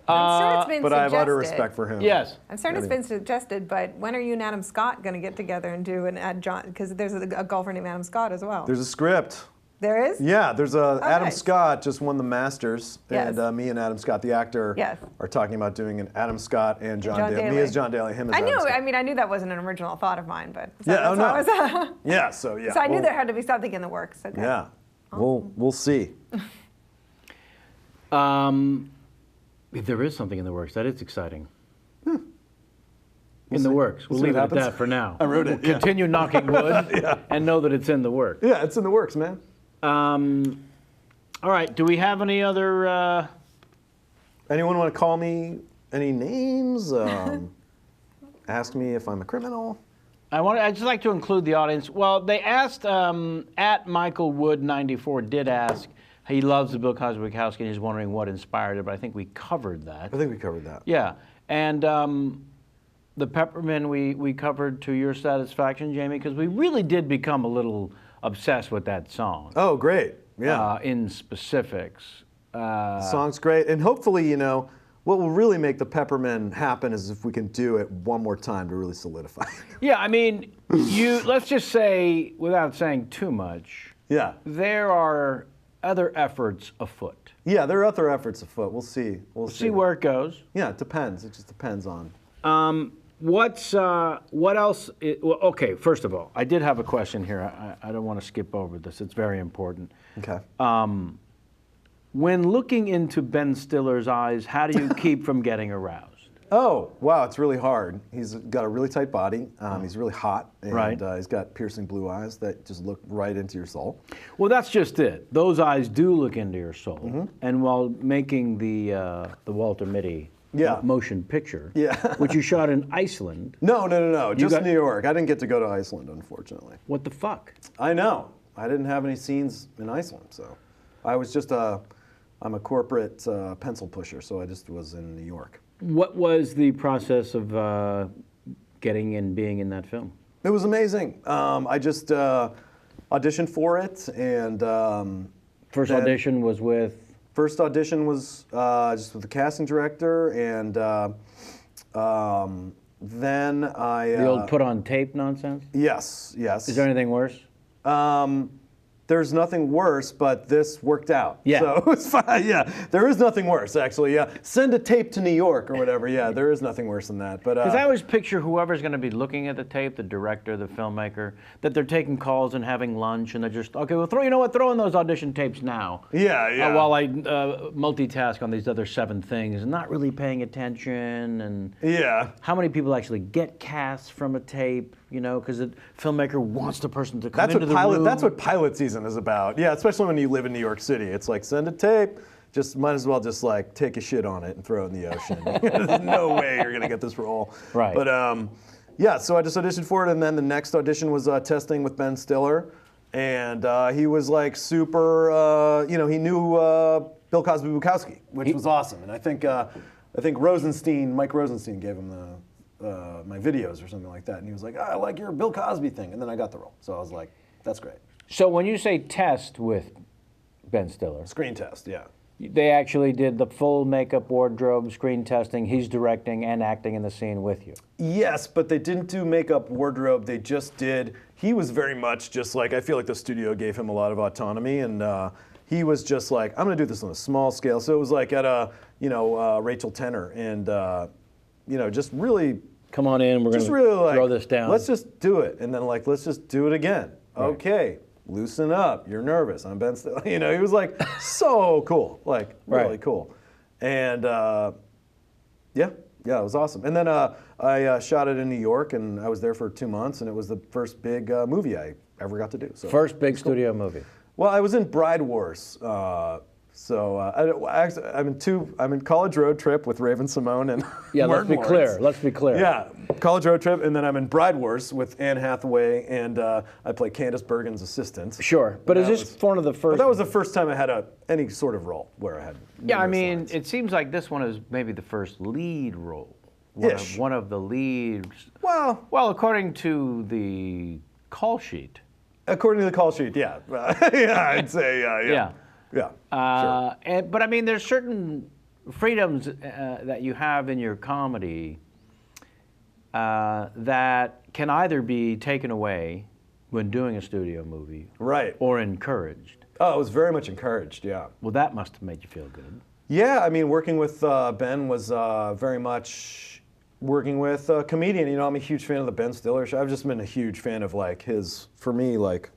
S2: I'm sure it's been
S3: but I have utter respect for him.
S1: Yes.
S2: I'm certain it's been suggested, but when are you and Adam Scott going to get together and do an ad John? Because there's a golfer named Adam Scott as well.
S3: There's a script.
S2: There is?
S3: Yeah, there's Adam Scott just won the Masters, and me and Adam Scott, the actor, are talking about doing an Adam Scott and John Daly. Me as John Daly, him as Adam Scott.
S2: I knew that wasn't an original thought of mine, but
S3: So I
S2: knew there had to be something in the works. Okay.
S3: Yeah, we'll see.
S1: There is something in the works. That is exciting. In the works. We'll leave it at that for now.
S3: I wrote it.
S1: Continue knocking wood and know that it's in the works.
S3: Yeah, it's in the works, man.
S1: All right. Do we have any other?
S3: Anyone want to call me any names? Ask me if I'm a criminal.
S1: I'd just like to include the audience. Well, they asked, at Michael Wood 94 did ask, he loves the Bill Cosby Bukowski, and he's wondering what inspired it, but I think we covered that.
S3: I think we covered that.
S1: Yeah, and the Peppermint we covered to your satisfaction, Jamie, because we really did become a little obsessed with that song.
S3: Oh, great. Yeah.
S1: In specifics.
S3: The song's great, and hopefully, you know, what will really make the Peppermint happen is if we can do it one more time to really solidify it.
S1: Yeah, I mean, let's just say, without saying too much,
S3: Yeah.
S1: there are other efforts afoot.
S3: Yeah, there are other efforts afoot. We'll see. We'll
S1: See where it goes.
S3: Yeah, it depends. It just depends on.
S1: What else? Well, okay, first of all, I did have a question here. I don't want to skip over this. It's very important.
S3: Okay.
S1: When looking into Ben Stiller's eyes, how do you keep from getting aroused?
S3: Oh, wow, it's really hard. He's got a really tight body. He's really hot. And,
S1: Right.
S3: He's got piercing blue eyes that just look right into your soul.
S1: Well, that's just it. Those eyes do look into your soul. And while making the Walter Mitty
S3: Yeah.
S1: motion picture,
S3: Yeah.
S1: which you shot in Iceland,
S3: No. Just
S1: got-
S3: New York. I didn't get to go to Iceland, unfortunately.
S1: what the fuck?
S3: I know. I didn't have any scenes in Iceland, so I was just I'm a corporate pencil pusher, so I just was in New York.
S1: What was the process of getting and being in that film?
S3: It was amazing. I just auditioned for it, and
S1: First
S3: then-
S1: audition was with.
S3: first audition was just with the casting director, and then I.
S1: The old put on tape nonsense?
S3: Yes.
S1: Is there anything worse?
S3: There's nothing worse, but this worked out.
S1: Yeah.
S3: So it was fine. Yeah. There is nothing worse, actually. Yeah. Send a tape to New York or whatever. Yeah. There is nothing worse than that. But
S1: Because I always picture whoever's going to be looking at the tape, the director, the filmmaker, that they're taking calls and having lunch, and they're just, okay, well, throw in those audition tapes now.
S3: Yeah.
S1: While I multitask on these other 7 things and not really paying attention. And
S3: Yeah.
S1: how many people actually get cast from a tape, you know, because the filmmaker wants the person to come
S3: That's
S1: into
S3: what
S1: the room.
S3: That's what pilot season is about. Yeah, especially when you live in New York City. It's like, send a tape. Just might as well just like take a shit on it and throw it in the ocean. There's no way you're gonna get this role.
S1: Right.
S3: But yeah, so I just auditioned for it, and then the next audition was testing with Ben Stiller, and he was like super. You know, he knew Bill Cosby Bukowski, which was awesome. And I think Mike Rosenstein gave him my videos or something like that, and he was like, I like your Bill Cosby thing, and then I got the role. So I was like, that's great.
S1: So when you say test with Ben Stiller,
S3: Screen test, yeah.
S1: they actually did the full makeup, wardrobe, screen testing. He's directing and acting in the scene with you.
S3: Yes, but they didn't do makeup, wardrobe. They just did. He was very much just like, I feel like the studio gave him a lot of autonomy, and he was just like, I'm going to do this on a small scale. So it was like at a, Rachel Tenner, and just really.
S1: Come on in, we're going to
S3: really
S1: throw this down.
S3: Let's just do it, and then like, let's just do it again.
S1: Right.
S3: Okay. Loosen up. You're nervous. I'm Ben Stiller. He was like so cool, like really
S1: Right.
S3: cool, and yeah, it was awesome. And then I shot it in New York, and I was there for 2 months, and it was the first big movie I ever got to do. So
S1: First big studio movie.
S3: well, I was in Bride Wars. I'm in College Road Trip with Raven Simone and
S1: Yeah,
S3: Martin
S1: let's be clear.
S3: Lawrence.
S1: Let's be clear.
S3: Yeah, College Road Trip, and then I'm in Bride Wars with Anne Hathaway, and I play Candace Bergen's assistant.
S1: Sure, but is
S3: That
S1: this
S3: was-
S1: one of the first?
S3: But that was the first time I had any sort of role where I had.
S1: Yeah, I
S3: numerous
S1: mean,
S3: lines.
S1: it seems like this one is maybe the first lead role.
S3: Ish.
S1: One of the leads.
S3: Well,
S1: Well, according to the call sheet.
S3: according to the call sheet, yeah, yeah, I'd say,
S1: Yeah.
S3: yeah, sure.
S1: But I mean, there's certain freedoms that you have in your comedy that can either be taken away when doing a studio movie,
S3: Right.
S1: or encouraged.
S3: Oh, it was very much encouraged, yeah.
S1: Well, that must have made you feel good.
S3: Yeah, I mean, working with Ben was very much working with a comedian. I'm a huge fan of the Ben Stiller show. I've just been a huge fan of like for me, like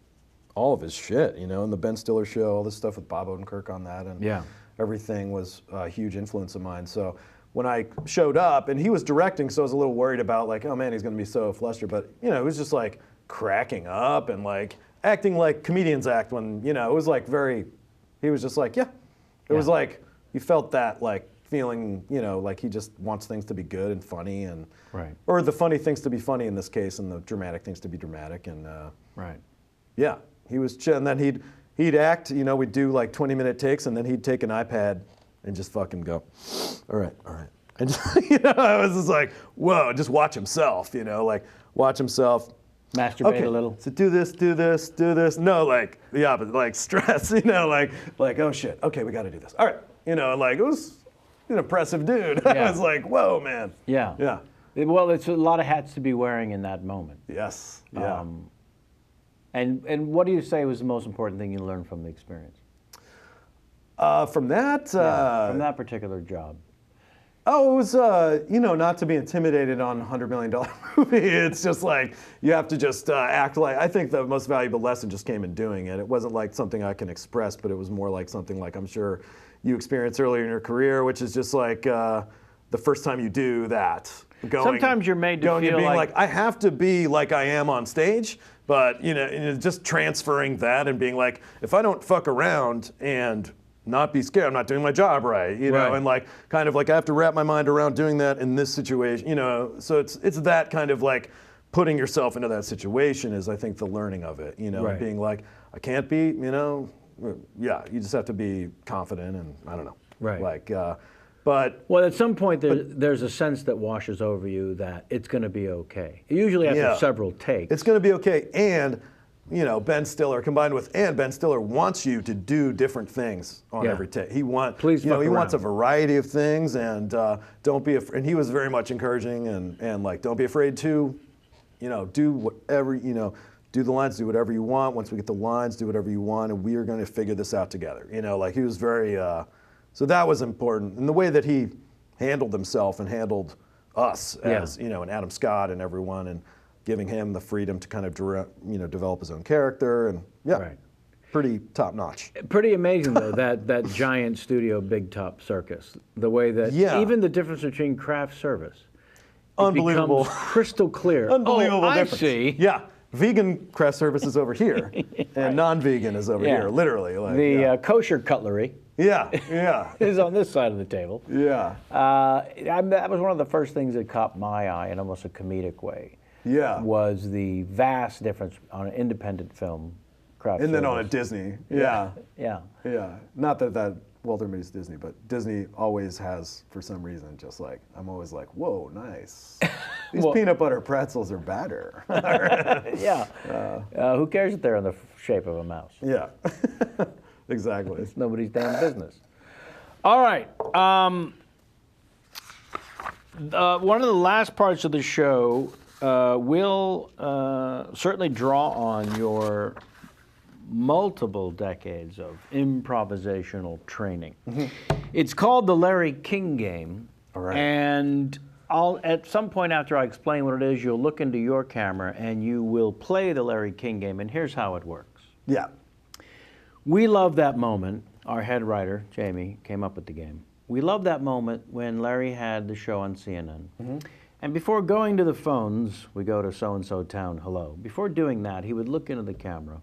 S3: all of his shit, and the Ben Stiller show, all this stuff with Bob Odenkirk on that, and
S1: Yeah.
S3: everything was a huge influence of mine. So when I showed up, and he was directing, so I was a little worried about like, oh man, he's going to be so flustered. But it was just like cracking up and like acting like comedians act when it was like very. He was just like, yeah. It was like you felt that like feeling, like he just wants things to be good and funny, and
S1: Right.
S3: or the funny things to be funny in this case, and the dramatic things to be dramatic, and
S1: Right.
S3: yeah, he was chill. And then he'd act, we'd do like 20-minute takes, and then he'd take an iPad and just fucking go, all right. And I was just like, whoa, just watch himself, like watch himself.
S1: Masturbate a little.
S3: So do this. No, like the opposite, like stress, like oh shit, okay, we got to do this. All right, like it was an impressive dude.
S1: Yeah.
S3: I was like, whoa, man.
S1: Yeah.
S3: Yeah.
S1: Well, it's a lot of hats to be wearing in that moment.
S3: Yes. Yeah.
S1: And what do you say was the most important thing you learned from the experience?
S3: From that.
S1: From that particular job.
S3: Oh, it was, not to be intimidated on a $100 million movie. It's just like, you have to just act like, I think the most valuable lesson just came in doing it. It wasn't like something I can express, but it was more like something like I'm sure you experienced earlier in your career, which is just like the first time you do that.
S1: Sometimes you're made to
S3: going
S1: feel
S3: and being
S1: like
S3: I have to be like I am on stage, but, just transferring that and being like, if I don't fuck around and not be scared, I'm not doing my job right,
S1: Right.
S3: and like kind of like I have to wrap my mind around doing that in this situation, so it's that kind of like putting yourself into that situation is I think the learning of it,
S1: Right.
S3: being like I can't be, yeah, you just have to be confident and I don't know.
S1: Right.
S3: Like but
S1: well, at some point there's a sense that washes over you that it's going to be okay. Usually after
S3: Yeah.
S1: several takes.
S3: it's going to be okay, and Ben Stiller Ben Stiller wants you to do different things on
S1: Yeah.
S3: every take. He wants,
S1: Please
S3: he
S1: fuck
S3: wants a
S1: around.
S3: variety of things, and don't be afraid. And he was very much encouraging, and like, don't be afraid to, do whatever, do the lines, do whatever you want. Once we get the lines, do whatever you want, and we are going to figure this out together. Like he was very, so that was important. And the way that he handled himself and handled us as, and Adam Scott and everyone, and giving him the freedom to kind of develop his own character, and
S1: Right.
S3: pretty top notch.
S1: Pretty amazing though that giant studio big top circus. The way that even the difference between craft service. It
S3: Unbelievable.
S1: becomes crystal clear.
S3: Unbelievable
S1: I
S3: difference.
S1: see.
S3: Yeah, vegan craft service is over here, and non-vegan is over
S1: Yeah.
S3: here, literally. Like,
S1: The kosher cutlery
S3: yeah,
S1: is on this side of the table.
S3: yeah,
S1: That was one of the first things that caught my eye in almost a comedic way.
S3: yeah.
S1: Was the vast difference on an independent film, craft
S3: And then on a
S1: service.
S3: Disney. Yeah,
S1: Yeah.
S3: yeah. Not that Walter Mitty's Disney, but Disney always has, for some reason, just like, I'm always like, whoa, nice. These
S1: Well-
S3: peanut butter pretzels are batter.
S1: Yeah. Who cares if they're in the shape of a mouse?
S3: Yeah, exactly.
S1: It's nobody's damn business. All right. One of the last parts of the show will certainly draw on your multiple decades of improvisational training. It's called the Larry King game.
S3: All right.
S1: And at some point after I explain what it is, you'll look into your camera and you will play the Larry King game. And here's how it works.
S3: Yeah.
S1: We love that moment. Our head writer, Jamie, came up with the game. We love that moment when Larry had the show on CNN. And before going to the phones, we go to so-and-so town, hello. Before doing that, he would look into the camera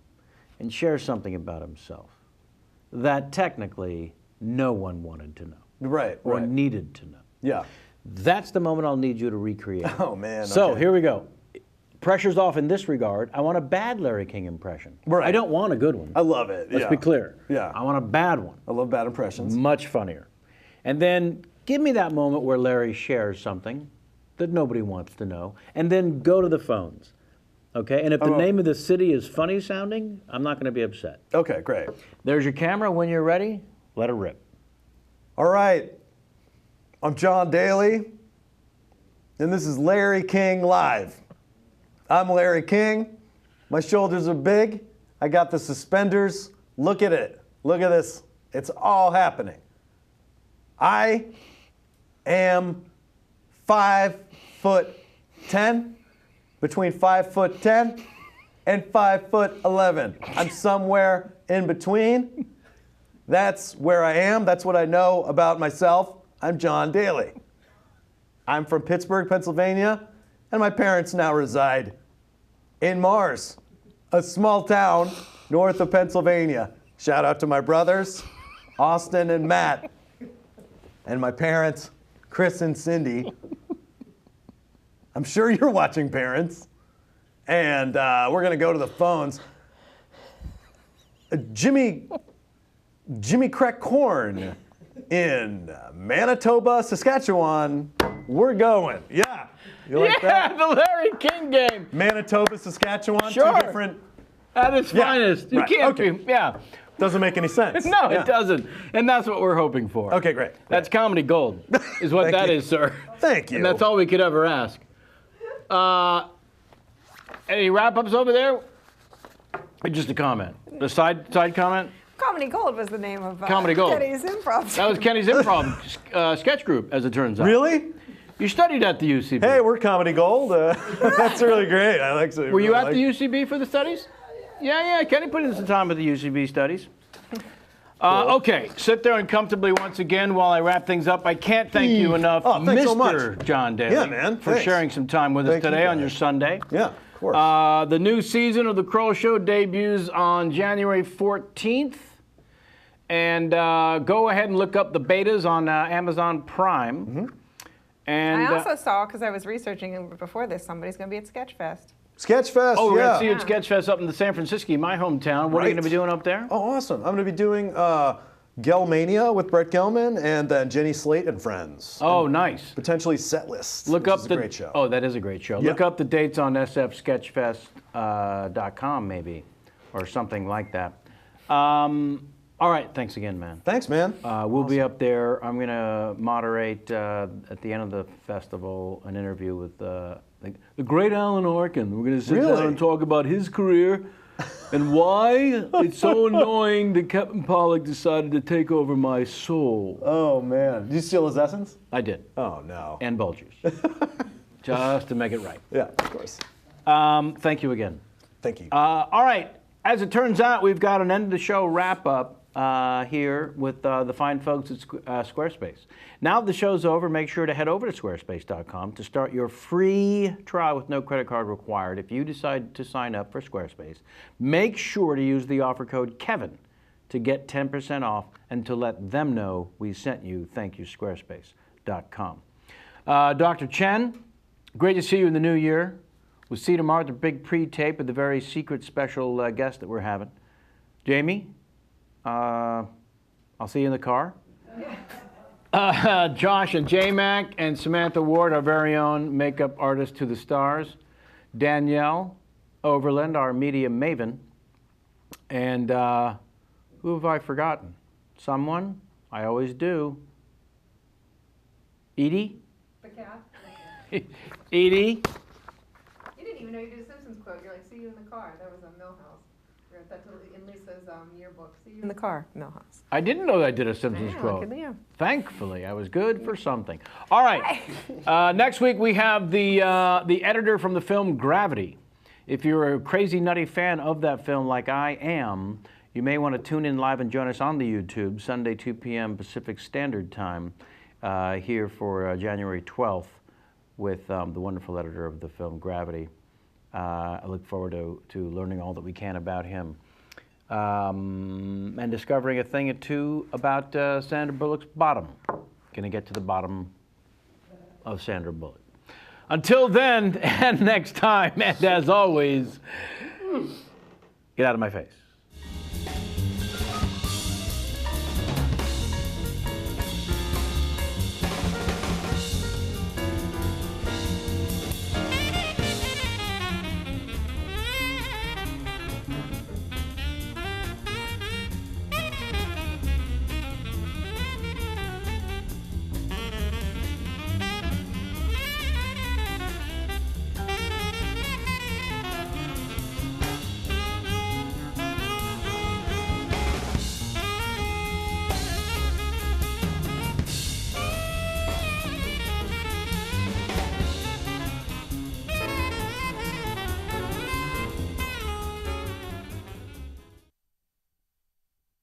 S1: and share something about himself that technically no one wanted to know
S3: Right,
S1: or
S3: right.
S1: needed to know.
S3: Yeah.
S1: That's the moment I'll need you to recreate.
S3: Oh, man.
S1: So
S3: okay.
S1: here we go. Pressure's off in this regard. I want a bad Larry King impression.
S3: Right.
S1: I don't want a good one.
S3: I love it.
S1: Let's
S3: yeah.
S1: be clear.
S3: Yeah.
S1: I want a bad one.
S3: I love bad impressions.
S1: Much funnier. And then give me that moment where Larry shares something that nobody wants to know, and then go to the phones. Okay? And if the name of the city is funny sounding, I'm not going to be upset.
S3: Okay, great.
S1: There's your camera. When you're ready, let it rip.
S3: All right. I'm John Daly, and this is Larry King Live. I'm Larry King. My shoulders are big. I got the suspenders. Look at it. Look at this. It's all happening. I am 5'10", between 5'10" and 5'11". I'm somewhere in between. That's where I am. That's what I know about myself. I'm John Daly. I'm from Pittsburgh, Pennsylvania, and my parents now reside in Mars, a small town north of Pennsylvania. Shout out to my brothers, Austin and Matt. and my parents, Chris and Cindy. I'm sure you're watching, parents. And we're going to go to the phones. Jimmy Crackcorn in Manitoba, Saskatchewan. We're going. Yeah. You like that?
S1: The Larry King game.
S3: Manitoba, Saskatchewan,
S1: Sure.
S3: two different.
S1: At its finest. You
S3: right,
S1: can't
S3: okay.
S1: be. Yeah.
S3: Doesn't make any sense.
S1: No,
S3: Yeah.
S1: it doesn't. And that's what we're hoping for.
S3: Okay, great.
S1: That's comedy gold, is what
S3: Thank
S1: that
S3: you.
S1: is, sir.
S3: Thank you.
S1: And that's all we could ever ask. Any wrap-ups over there? Or just a comment? A side comment?
S2: Comedy Gold was the name of
S1: Comedy Gold.
S2: Kenny's improv.
S1: That was Kenny's Improv sketch group, as it turns out.
S3: Really?
S1: You studied at the UCB.
S3: Hey, we're Comedy Gold. That's really great. I like to.
S1: Were you at the UCB for the studies? Yeah. Kenny put in some time with the UCB studies. Okay, sit there uncomfortably once again while I wrap things up. I can't thank you enough,
S3: Oh, thanks
S1: Mr.
S3: so much.
S1: John Daly,
S3: Yeah, man,
S1: for
S3: thanks.
S1: sharing some time with us
S3: Thank you,
S1: today on
S3: guys.
S1: your Sunday.
S3: Yeah, of course.
S1: The new season of the Kroll Show debuts on January 14th. And go ahead and look up the betas on Amazon Prime.
S3: Mm-hmm.
S1: And,
S2: I also saw, because I was researching before this, somebody's going to be at Sketchfest.
S3: Sketchfest.
S1: oh, we're
S3: yeah.
S1: going to see you at Sketchfest up in the San Francisco, my hometown. What are you
S3: Right.
S1: going to be doing up there?
S3: Oh, awesome. I'm going to be doing Gelmania with Brett Gelman and then Jenny Slate and Friends.
S1: Oh, nice.
S3: Potentially set list.
S1: Look
S3: which
S1: up
S3: is
S1: the
S3: a great show.
S1: Oh, that is a great show.
S3: Yeah.
S1: Look up the dates on sfsketchfest.com maybe, or something like that. All right, thanks again, man.
S3: Thanks, man.
S1: We'll be up there. I'm going to moderate at the end of the festival an interview with the great Alan Arkin. We're going to sit
S3: Really?
S1: down and talk about his career and why it's so annoying that Captain Pollock decided to take over my soul.
S3: Oh, man. Did you steal his essence?
S1: I did.
S3: Oh, no.
S1: And Bulgers. Just to make it right.
S3: Yeah, of course.
S1: Thank you again.
S3: Thank you.
S1: All right. As it turns out, we've got an end of the show wrap up here with the fine folks at Squarespace. Now that the show's over, make sure to head over to squarespace.com to start your free trial with no credit card required. If you decide to sign up for Squarespace, make sure to use the offer code Kevin to get 10% off and to let them know we sent you. Thank you, squarespace.com. Dr. Chen, great to see you in the new year. We'll see you tomorrow at the big pre-tape with the very secret special guest that we're having. Jamie, I'll see you in the car. Josh and J-Mac and Samantha Ward, our very own makeup artist to the stars. Danielle Overland, our media maven. And who have I forgotten? Someone? I always do. Edie?
S2: The cat?
S1: Edie?
S2: You didn't even know you did a Simpsons quote. You're like, see you in the car. That was a Millhouse. We wrote that in Lisa's yearbook. See you in the car, Millhouse.
S1: I didn't know I did a Simpsons
S2: Yeah,
S1: quote.
S2: look at you.
S1: Thankfully, I was good for something. All right. Next week we have the editor from the film Gravity. If you're a crazy nutty fan of that film like I am, you may want to tune in live and join us on the YouTube Sunday 2 p.m. Pacific Standard Time here for January 12th with the wonderful editor of the film Gravity. I look forward to learning all that we can about him. And discovering a thing or two about Sandra Bullock's bottom. Going to get to the bottom of Sandra Bullock. Until then, and next time, and as always, get out of my face.